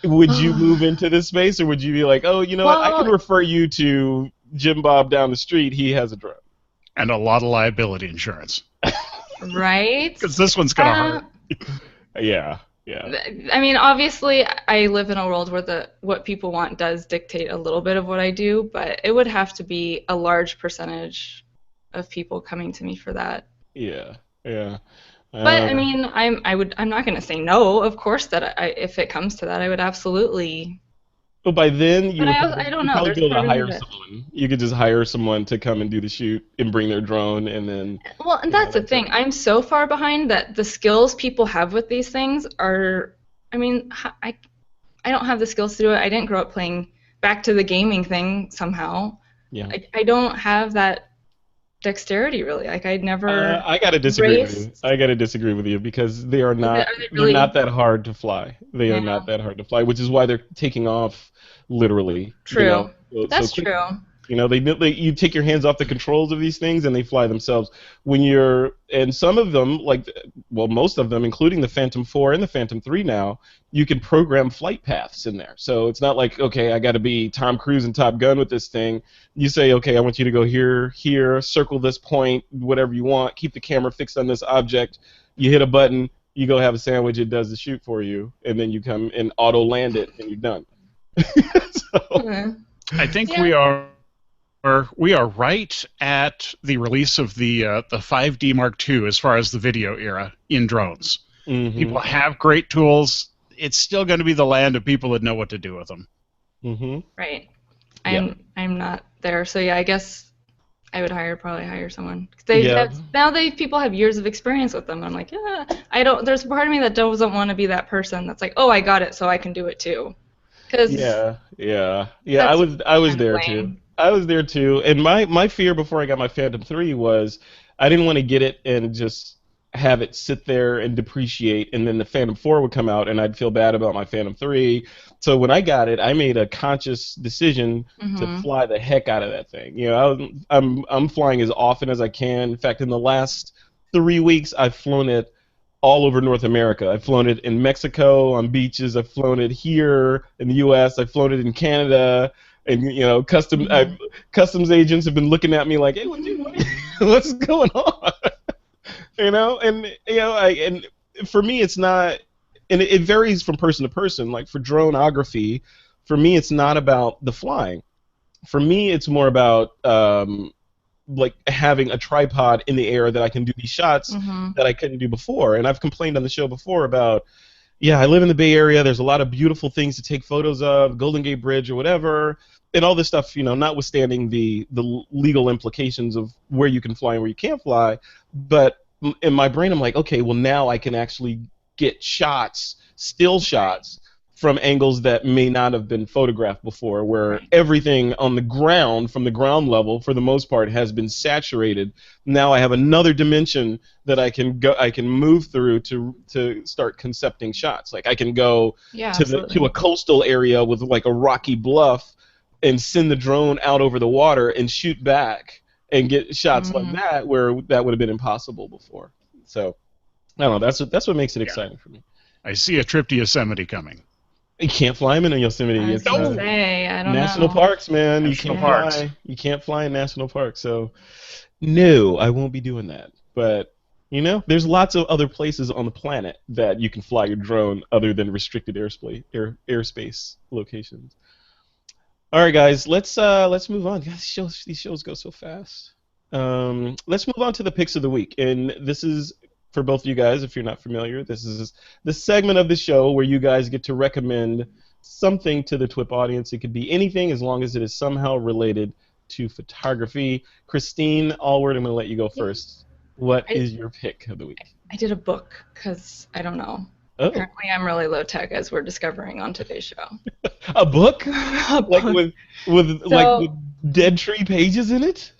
Would you move into this space, or would you be like, oh, you know what? I can Well, refer you to Jim Bob down the street. He has a drone. and a lot of liability insurance, right. because this one's gonna Uh, hurt. Yeah, yeah, I mean, obviously, I live in a world where what people want does dictate a little bit of what I do, but it would have to be a large percentage of people coming to me for that. yeah, yeah. But I Uh, mean, I'm not going to say no. Of course, that if it comes to that, I would absolutely. but by then But I don't you'd know. probably There's be able to part of me hire that. someone. You could just hire someone to come and do the shoot and bring their drone, and then Well, and that's the that's it. thing. I'm so far behind that the skills people have with these things are. I mean, I don't have the skills to do it. I didn't grow up playing back to the gaming thing somehow. Yeah. I don't have that dexterity really. Like I'd never I gotta disagree with you. raced. I gotta disagree with you because Are they they're not really? that hard to fly. They are Yeah, not that hard to fly, which is why they're taking off literally, true. so That's quickly. true. You take your hands off the controls of these things and they fly themselves. And some of them, well, most of them, including the Phantom 4 and the Phantom 3 now, you can program flight paths in there. So it's not like, okay, I got to be Tom Cruise and Top Gun with this thing. You say, okay, I want you to go here, here, circle this point, whatever you want, keep the camera fixed on this object. You hit a button, you go have a sandwich, it does the shoot for you, and then you come and auto land it, and you're done. So, Mhm. I think Yeah. we are right at the release of the 5D Mark II as far as the video era in drones. mm-hmm, People have great tools. It's still going to be the land of people that know what to do with them. mm-hmm. Right. Yeah. I'm not there. So yeah, I guess I would probably hire someone. 'Cause Yeah. people have years of experience with them. I'm like, yeah, I don't. There's a part of me that doesn't want to be that person that's like, oh, I got it, so I can do it too. Because Yeah, yeah, yeah. that's I was kind of there too. lame. I was there too. And my fear before I got my Phantom 3 was I didn't want to get it and just have it sit there and depreciate, and then the Phantom 4 would come out, and I'd feel bad about my Phantom 3. So when I got it, I made a conscious decision to Hmm. fly the heck out of that thing. I'm flying as often as I can. In fact, in the last 3 weeks, I've flown it all over North America. I've flown it in Mexico on beaches. I've flown it here in the U.S. I've flown it in Canada, and Hmm. customs agents have been looking at me like, "Hey, what's going on?" And for me, it's not, and it varies from person to person. Like for droneography, for me, it's not about the flying. For me, it's more about like having a tripod in the air that I can do these shots Hmm. that I couldn't do before. And I've complained on the show before about yeah, I live in the Bay Area. There's a lot of beautiful things to take photos of, Golden Gate Bridge or whatever, and all this stuff. Notwithstanding the legal implications of where you can fly and where you can't fly, but in my brain, I'm like, okay, well now I can actually get shots, still shots, from angles that may not have been photographed before, where Right. everything on the ground, from the ground level, for the most part, has been saturated. Now I have another dimension that I can move through to start concepting shots. Like I can go Yeah, to a absolutely. coastal area with like a rocky bluff and send the drone out over the water and shoot back and get shots like Mm. that where that would have been impossible before. So I don't know. That's what makes it Yeah. exciting for me. I see a trip to Yosemite coming. You can't fly them in Yosemite. I was It's gonna No! say, I don't national know. parks, man. You National can't Yeah. parks. fly. You can't fly in national parks. So no, I won't be doing that. But there's lots of other places on the planet that you can fly your drone other than restricted airspace locations. All right, guys, let's move on. God, these shows go so fast. Let's move on to the picks of the week, and this is for both of you guys. If you're not familiar, this is the segment of the show where you guys get to recommend something to the TWiP audience. It could be anything as long as it is somehow related to photography. Christine Allward, I'm going to let you go Yeah. first. What I, is your pick of the week? I did a book because I don't know. Oh, Apparently, I'm really low tech, as we're discovering on today's show. a book? A Like book. with dead tree pages in it?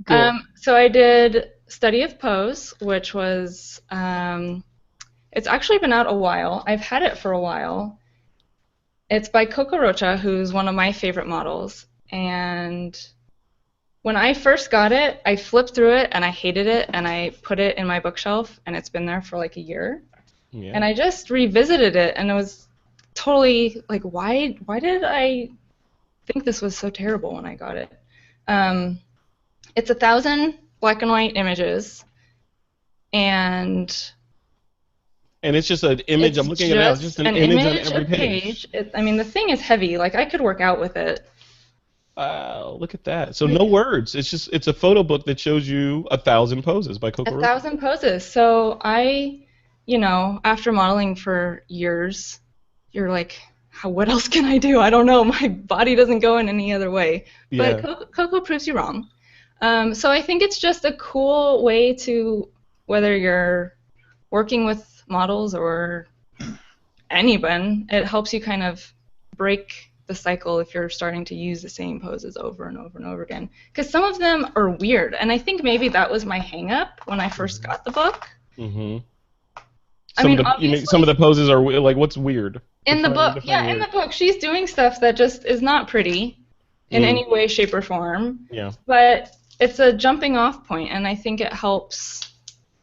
Cool. So I did Study of Pose, which was it's actually been out a while. I've had it for a while. It's by Coco Rocha, who's one of my favorite models. And when I first got it, I flipped through it and I hated it, and I put it in my bookshelf, and it's been there for like a year. Yeah. And I just revisited it, and it was totally like, why did I think this was so terrible when I got it? It's 1,000 black and white images, and And it's just an image. I'm looking at it now. It's just an image on every a page. I mean, the thing is heavy. Like, I could work out with it. Wow, look at that. So no words. It's a photo book that shows you 1,000 poses by Coco Rocha. 1,000 poses. So after modeling for years, you're like, what else can I do? I don't know. My body doesn't go in any other way. Yeah. But Coco proves you wrong. So I think it's just a cool way to, whether you're working with models or anyone, it helps you kind of break the cycle if you're starting to use the same poses over and over and over again. Because some of them are weird, and I think maybe that was my hang-up when I first got the book. Mm-hmm. Obviously, Some of the poses are like, what's weird? in the book, Define in weird. the book, she's doing stuff that just is not pretty in any way, shape, or form. Yeah. But it's a jumping off point, and I think it helps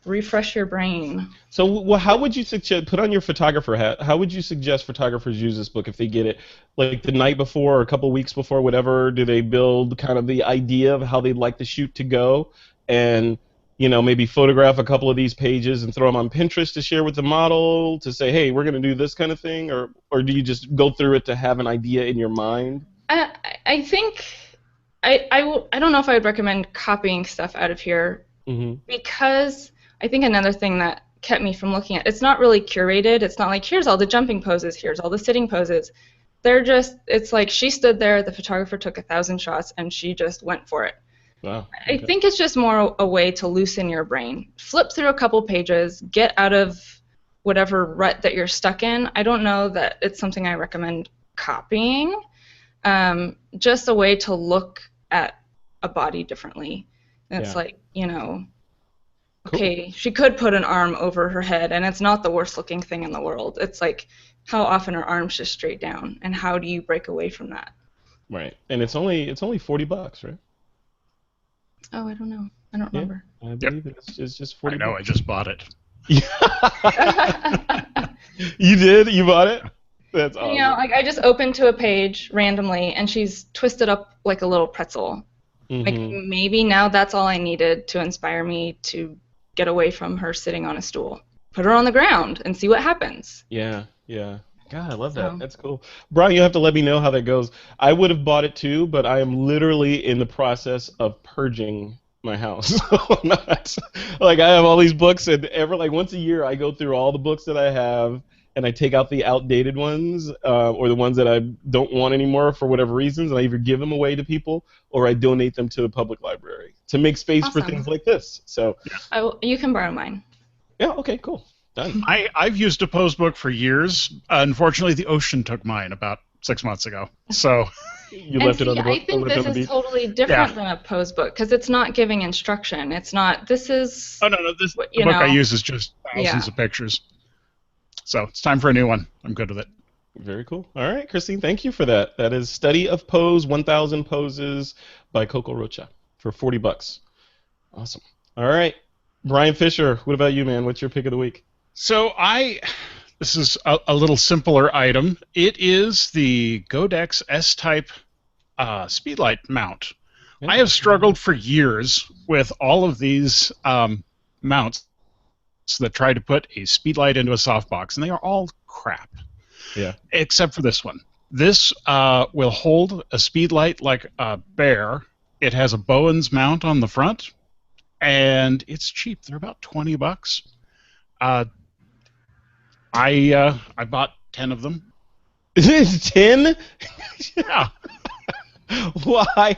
refresh your brain. So, how would you suggest, put on your photographer hat, how would you suggest photographers use this book if they get it like the night before or a couple weeks before, whatever? Do they build kind of the idea of how they'd like the shoot to go and, maybe photograph a couple of these pages and throw them on Pinterest to share with the model to say, hey, we're going to do this kind of thing? Or do you just go through it to have an idea in your mind? I think I don't know if I would recommend copying stuff out of here, because I think another thing that kept me from looking at it's not really curated. It's not like, here's all the jumping poses, here's all the sitting poses. It's like she stood there, the photographer took 1,000 shots, and she just went for it. Wow. I think it's just more a way to loosen your brain. Flip through a couple pages, get out of whatever rut that you're stuck in. I don't know that it's something I recommend copying. Just a way to look at a body differently. And it's like, okay, she could put an arm over her head, and it's not the worst looking thing in the world. It's like, how often are arms just straight down, and how do you break away from that? Right. And it's only $40, right? Oh, I don't know. I don't remember. I believe it's just 40. I know, I just bought it. You did? You bought it? That's awesome. Like, I just opened to a page randomly, and she's twisted up like a little pretzel. Like, maybe now that's all I needed to inspire me to get away from her sitting on a stool. Put her on the ground and see what happens. Yeah. God, I love that. So. That's cool. Brian, you have to let me know how that goes. I would have bought it too, but I am literally in the process of purging my house. So I'm not, like I have all these books, and like once a year I go through all the books that I have, and I take out the outdated ones or the ones that I don't want anymore for whatever reasons, and I either give them away to people or I donate them to the public library to make space for things like this. So you can borrow mine. yeah, okay, cool. Done. I've used a Pose book for years. Unfortunately, the ocean took mine about 6 months ago. So you left it on the book. I think this is totally different than a Pose book because it's not giving instruction. It's not. This is. Oh no, the book I use is just thousands of pictures. So it's time for a new one. I'm good with it. Very cool. All right, Christine, thank you for that. That is Study of Pose, 1,000 Poses by Coco Rocha for $40. Awesome. All right, Brian Fisher, what about you, man? What's your pick of the week? So this is a little simpler item. It is the Godex S-Type speedlight mount. Yeah. I have struggled for years with all of these mounts that try to put a speedlight into a softbox, and they are all crap. Yeah. Except for this one. This will hold a speedlight like a bear. It has a Bowens mount on the front, and it's cheap. They're about $20. I bought 10 of them. 10? Yeah. Why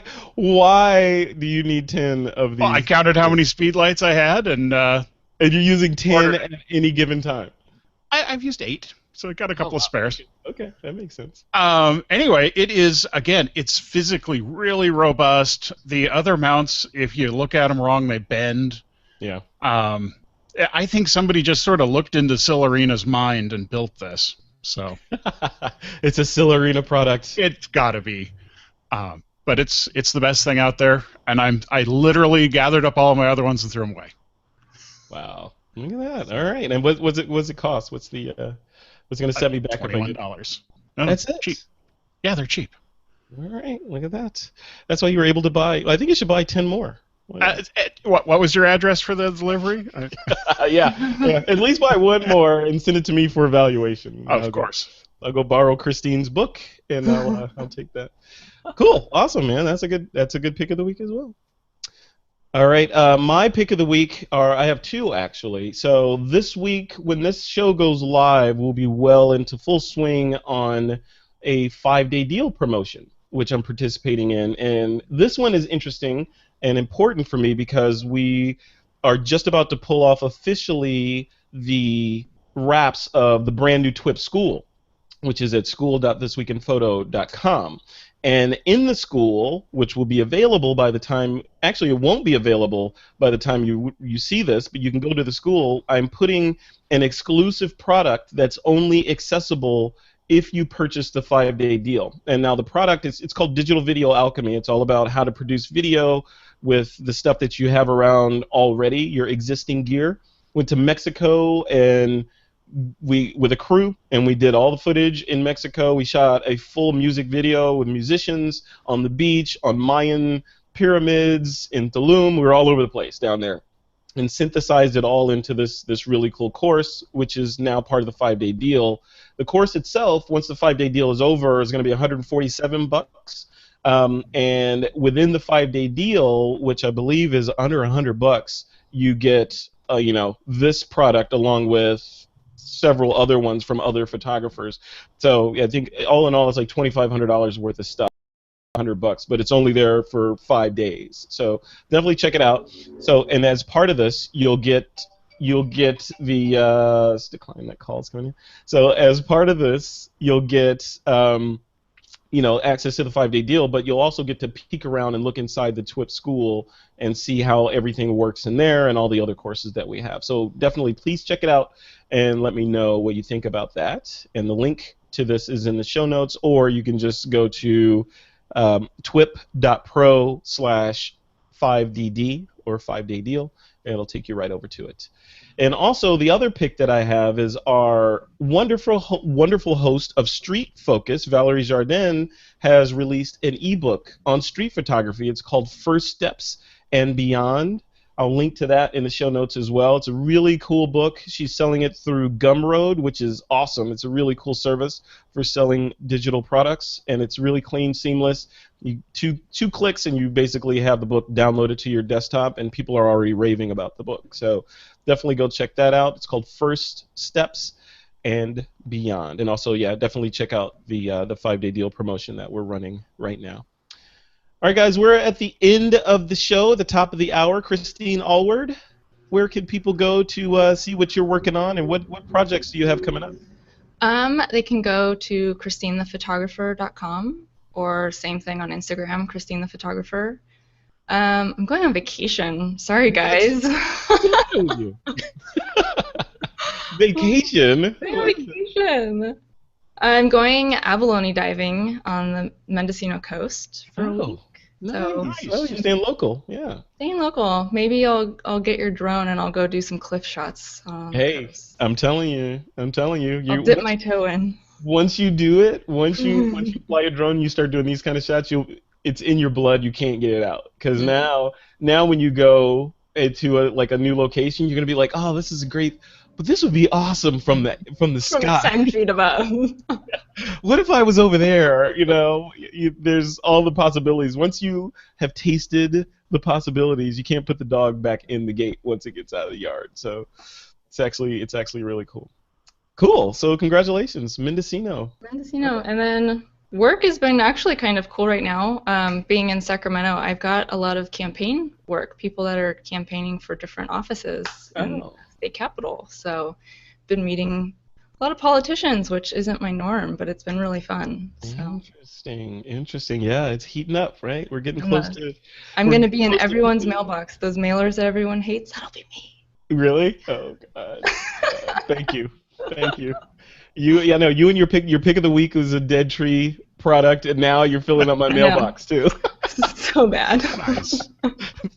do you need 10 of these? Well, I counted how many speedlights I had, and you're using 10 at any given time. I've used 8, so I got a couple of spares. Okay, that makes sense. Anyway, it is, again, it's physically really robust. The other mounts, if you look at them wrong, they bend. Yeah. I think somebody just sort of looked into Sillarina's mind and built this. So it's a Sillarina product. It's got to be. But it's the best thing out there, and I literally gathered up all of my other ones and threw them away. Wow, look at that! All right, and what's it cost? What's the what's going to set me back? $21. That's it. Cheap. Yeah, they're cheap. All right, look at that. That's why you were able to buy. I think you should buy 10 more. What was your address for the delivery? yeah, at least buy one more and send it to me for evaluation. Of course. I'll go borrow Christine's book and I'll take that. Cool, awesome, man. That's a good pick of the week as well. All right, my pick of the week I have 2 actually. So this week, when this show goes live, we'll be well into full swing on a 5-day deal promotion, which I'm participating in, and this one is interesting and important for me because we are just about to pull off officially the wraps of the brand new TWiP school, which is at school.thisweekinphoto.com. And in the school, which will be available by the time, actually it won't be available by the time you see this, but you can go to the school, I'm putting an exclusive product that's only accessible if you purchase the 5-day deal. And now the product, it's called Digital Video Alchemy. It's all about how to produce video with the stuff that you have around already, your existing gear. Went to Mexico and with a crew, and we did all the footage in Mexico. We shot a full music video with musicians on the beach, on Mayan pyramids, in Tulum. We were all over the place down there, and synthesized it all into this really cool course, which is now part of the 5-day deal. The course itself, once the 5-day deal is over, is going to be $147. And within the 5-day deal, which I believe is under $100, you get this product along with several other ones from other photographers. So I think all in all, it's like $2,500 worth of stuff. $100, but it's only there for 5 days. So definitely check it out. So, and as part of this, you'll get the let's decline that call. It's coming in. So as part of this, you'll get access to the 5-day deal, but you'll also get to peek around and look inside the TWiP school and see how everything works in there and all the other courses that we have. So definitely please check it out and let me know what you think about that. And the link to this is in the show notes, or you can just go to twip.pro/5DD or 5-day deal, and it'll take you right over to it. And also, the other pick that I have is our wonderful host of Street Focus, Valerie Jardin, has released an ebook on street photography. It's called First Steps and Beyond. I'll link to that in the show notes as well. It's a really cool book. She's selling it through Gumroad, which is awesome. It's a really cool service for selling digital products, and it's really clean, seamless. Two clicks, and you basically have the book downloaded to your desktop, and people are already raving about the book. So definitely go check that out. It's called First Steps and Beyond. And also, yeah, definitely check out the 5-day deal promotion that we're running right now. All right, guys, we're at the end of the show, the top of the hour. Christine Allward, where can people go to see what you're working on, and what projects do you have coming up? They can go to christinethephotographer.com, or same thing on Instagram, Christine the Photographer. I'm going on vacation. Sorry, guys. Vacation? Vacation. I'm going abalone diving on the Mendocino coast for a week. Nice. So, Well, you're staying local, yeah. Staying local. Maybe I'll get your drone and I'll go do some cliff shots. Hey, I'm telling you. I'll dip my toe in. Once you do it, once you fly a drone, you start doing these kind of shots. It's in your blood. You can't get it out, because now when you go to a new location, you're gonna be like, oh, this is great. But this would be awesome from the sky. 10 feet above. What if I was over there? There's all the possibilities. Once you have tasted the possibilities, you can't put the dog back in the gate once it gets out of the yard. So it's actually really cool. Cool. So congratulations, Mendocino. And then work has been actually kind of cool right now. Being in Sacramento, I've got a lot of campaign work. People that are campaigning for different offices. State capitol. So been meeting a lot of politicians, which isn't my norm, but it's been really fun. So. Interesting. Yeah, it's heating up, right? We're getting close to. I'm going to be in everyone's mailbox. Those mailers that everyone hates, that'll be me. Really? Oh God. Thank you. You and your pick of the week was a dead tree product, and now you're filling up my mailbox too. So bad. Nice.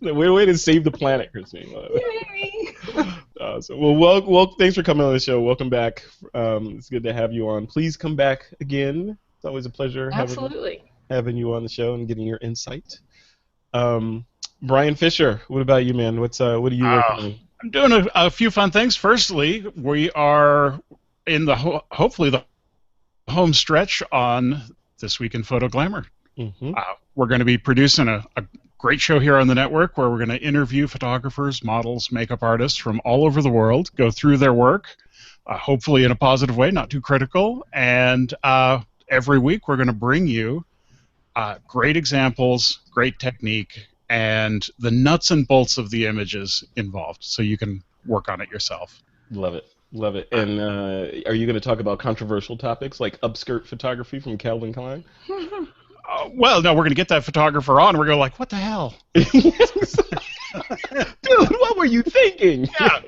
Way to save the planet, Christine. Yay! Awesome. Well, thanks for coming on the show. Welcome back. It's good to have you on. Please come back again. It's always a pleasure having you on the show and getting your insight. Brian Fisher, what about you, man? What are you working on? I'm doing a few fun things. Firstly, we are in hopefully the home stretch on This Week in Photo Glamour. Mm-hmm. We're going to be producing a great show here on the network where we're going to interview photographers, models, makeup artists from all over the world, go through their work, hopefully in a positive way, not too critical. And every week we're going to bring you great examples, great technique, and the nuts and bolts of the images involved, so you can work on it yourself. Love it. And are you going to talk about controversial topics like upskirt photography from Calvin Klein? Well, no, we're going to get that photographer on. We're going to like, what the hell? Dude, what were you thinking? Yeah.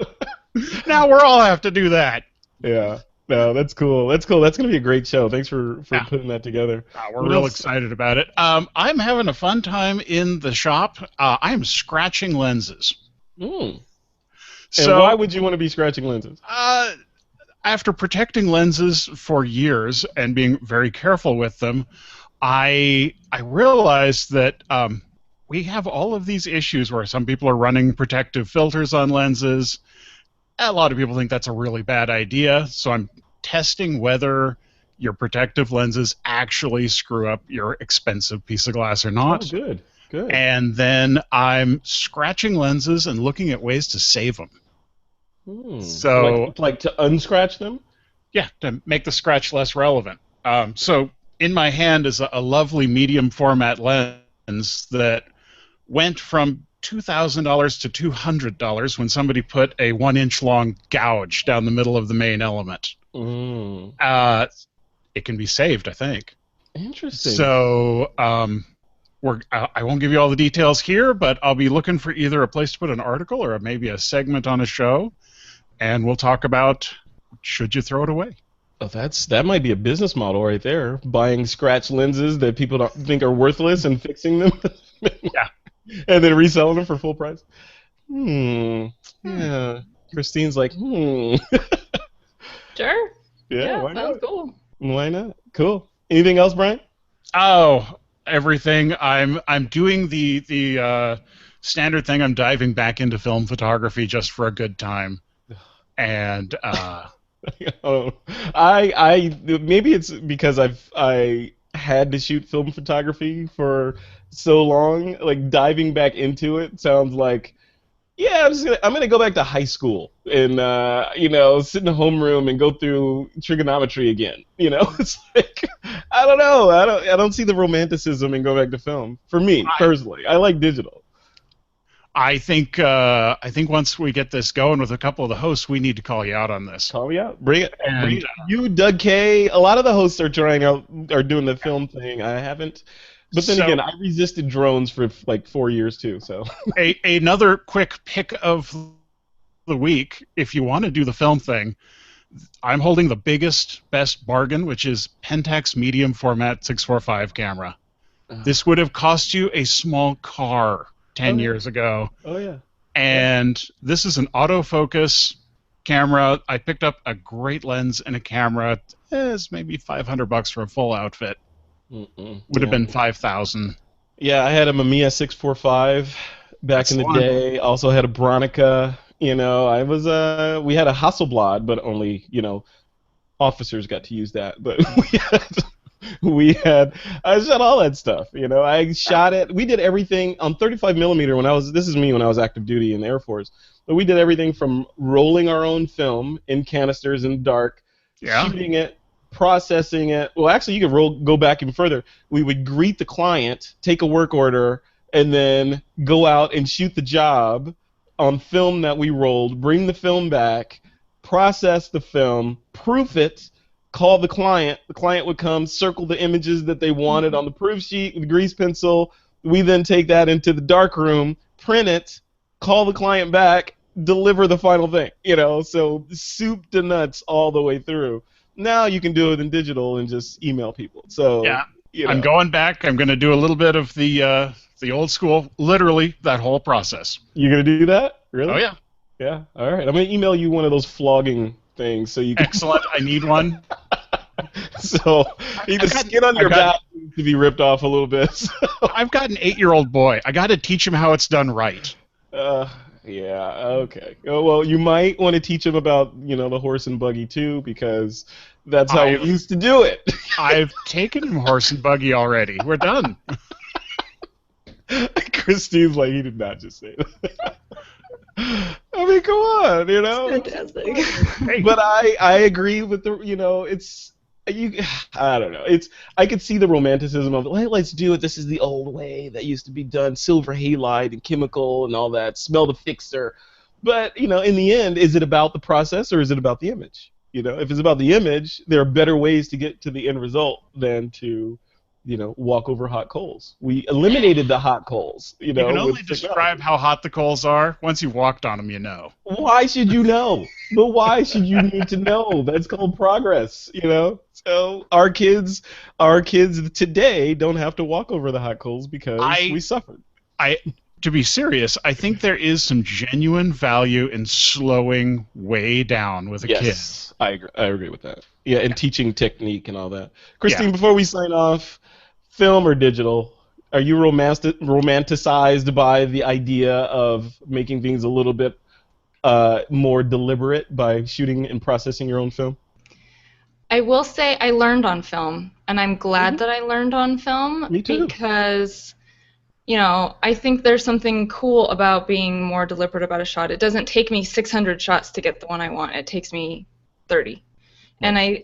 Now we're all have to do that. Yeah. No, that's cool. That's going to be a great show. Thanks for putting that together. We're real excited about it. I'm having a fun time in the shop. I'm scratching lenses. So and why would you want to be scratching lenses? After protecting lenses for years and being very careful with them, I realized that we have all of these issues where some people are running protective filters on lenses. A lot of people think that's a really bad idea, so I'm testing whether your protective lenses actually screw up your expensive piece of glass or not. Oh, good. And then I'm scratching lenses and looking at ways to save them. So, like to unscratch them? Yeah, to make the scratch less relevant. So in my hand is a lovely medium format lens that went from $2,000 to $200 when somebody put a 1-inch long gouge down the middle of the main element. It can be saved, I think. Interesting. So I won't give you all the details here, but I'll be looking for either a place to put an article or maybe a segment on a show, and we'll talk about should you throw it away. Oh, that might be a business model right there. Buying scratch lenses that people don't think are worthless and fixing them. Yeah. And then reselling them for full price. Yeah. Christine's like, Sure. Yeah, why not? Sounds cool. Why not? Cool. Anything else, Brian? Oh, everything. I'm doing the standard thing. I'm diving back into film photography just for a good time, and Oh, I maybe it's because I had to shoot film photography for so long. Like diving back into it sounds like, yeah, I'm gonna go back to high school and sit in the homeroom and go through trigonometry again. It's like I don't know. I don't see the romanticism in going back to film. For me personally, I like digital. I think once we get this going with a couple of the hosts, we need to call you out on this. Call me out. Bring it. Bring And it. You, Doug K. A lot of the hosts are doing the film thing. I haven't. But then again, I resisted drones for like 4 years too. So another quick pick of the week, if you want to do the film thing, I'm holding the biggest, best bargain, which is Pentax medium format 645 camera. This would have cost you a small car 10 years ago. Oh yeah. And this is an autofocus camera. I picked up a great lens and a camera. It's maybe $500 for a full outfit. Would have been 5,000. Yeah, I had a Mamiya 645 back in the day. Also had a Bronica. I was we had a Hasselblad, but only officers got to use that. But I shot all that stuff. I shot it. We did everything on 35 millimeter this is me when I was active duty in the Air Force. But we did everything from rolling our own film in canisters in the dark, shooting it, processing it. Well, actually, you could go back even further. We would greet the client, take a work order, and then go out and shoot the job on film that we rolled, bring the film back, process the film, proof it, call the client. The client would come, circle the images that they wanted on the proof sheet with a grease pencil. We then take that into the dark room, print it, call the client back, deliver the final thing. So soup to nuts all the way through. Now you can do it in digital and just email people. So yeah, I'm going back. I'm going to do a little bit of the old school, literally that whole process. You're going to do that? Really? Oh yeah. Yeah. All right. I'm going to email you one of those flogging things so you can. Excellent. I need one. So the skin on your back needs to be ripped off a little bit. So. I've got an 8-year-old boy. I got to teach him how it's done right. Yeah, okay. Oh, well, you might want to teach him about, the horse and buggy too, because that's how we used to do it. I've taken him horse and buggy already. We're done. Christine's like, he did not just say that. I mean, come on, Fantastic. But I agree with it's. I don't know. I could see the romanticism of it. Hey, let's do it. This is the old way that used to be done. Silver halide and chemical and all that. Smell the fixer. But in the end, is it about the process or is it about the image? If it's about the image, there are better ways to get to the end result than to, walk over hot coals. We eliminated the hot coals. You can only describe how hot the coals are. Once you've walked on them, you know. Why should you know? But why should you need to know? That's called progress. So our kids today don't have to walk over the hot coals because we suffered. To be serious, I think there is some genuine value in slowing way down with a kid. Yes, I agree with that. Yeah, and teaching technique and all that. Christine, before we sign off, film or digital? Are you romanticized by the idea of making things a little bit more deliberate by shooting and processing your own film? I will say I learned on film, and I'm glad that I learned on film. Me too. Because, I think there's something cool about being more deliberate about a shot. It doesn't take me 600 shots to get the one I want. It takes me 30. And I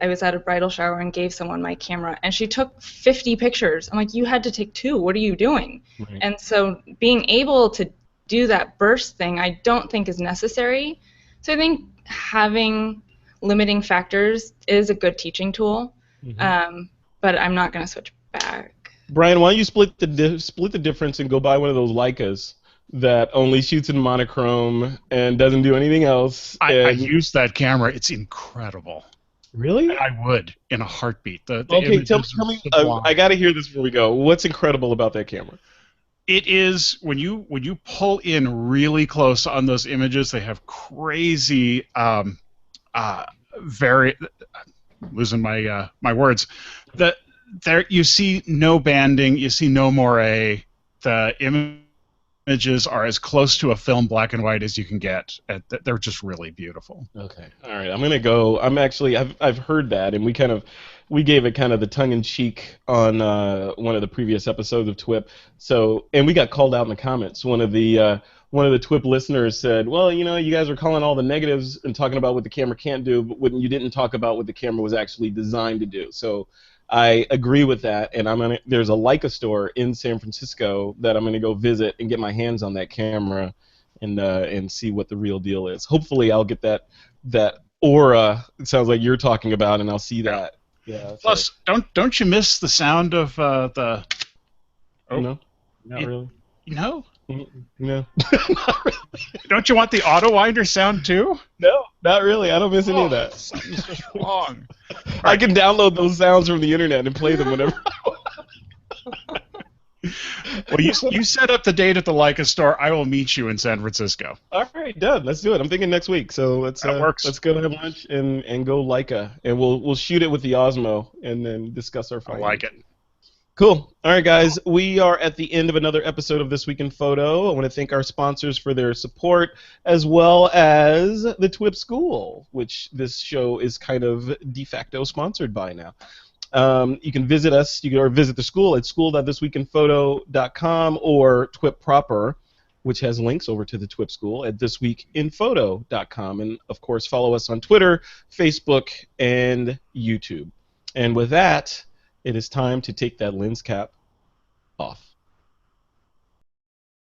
was at a bridal shower and gave someone my camera, and she took 50 pictures. I'm like, you had to take 2. What are you doing? Right. And so being able to do that burst thing, I don't think is necessary. So I think having limiting factors is a good teaching tool, but I'm not going to switch back. Brian, why don't you split the difference and go buy one of those Leicas that only shoots in monochrome and doesn't do anything else? I use that camera. It's incredible. Really? I would in a heartbeat. Okay, tell me. I got to hear this before we go. What's incredible about that camera? It is when you pull in really close on those images, they have crazy, very losing my words. There you see no banding, you see no moire. The image images are as close to a film black and white as you can get. They're just really beautiful. Okay. All right. I'm gonna go. I've heard that, and we gave it kind of the tongue in cheek on one of the previous episodes of TWiP. So, and we got called out in the comments. One of the TWiP listeners said, "Well, you guys are calling all the negatives and talking about what the camera can't do, but when you didn't talk about what the camera was actually designed to do." So, I agree with that, and there's a Leica store in San Francisco that I'm gonna go visit and get my hands on that camera and see what the real deal is. Hopefully, I'll get that aura. It sounds like you're talking about, and I'll see that. Yeah. Plus, don't you miss the sound of the? Oh, No, not really. No. No, not really. Don't you want the auto winder sound too? No, not really. I don't miss any of that. Something's just wrong. I can download those sounds from the internet and play them whenever I want. Well, you set up the date at the Leica store. I will meet you in San Francisco. All right, done. Let's do it. I'm thinking next week. So let's let's go have lunch and go Leica, and we'll shoot it with the Osmo and then discuss our I findings. like it. Cool. All right, guys. We are at the end of another episode of This Week in Photo. I want to thank our sponsors for their support, as well as the TWiP School, which this show is kind of de facto sponsored by now. You can visit us, or visit the school at school.thisweekinphoto.com or TWiP proper, which has links over to the TWiP School at thisweekinphoto.com. And, of course, follow us on Twitter, Facebook, and YouTube. And with that, it is time to take that lens cap off.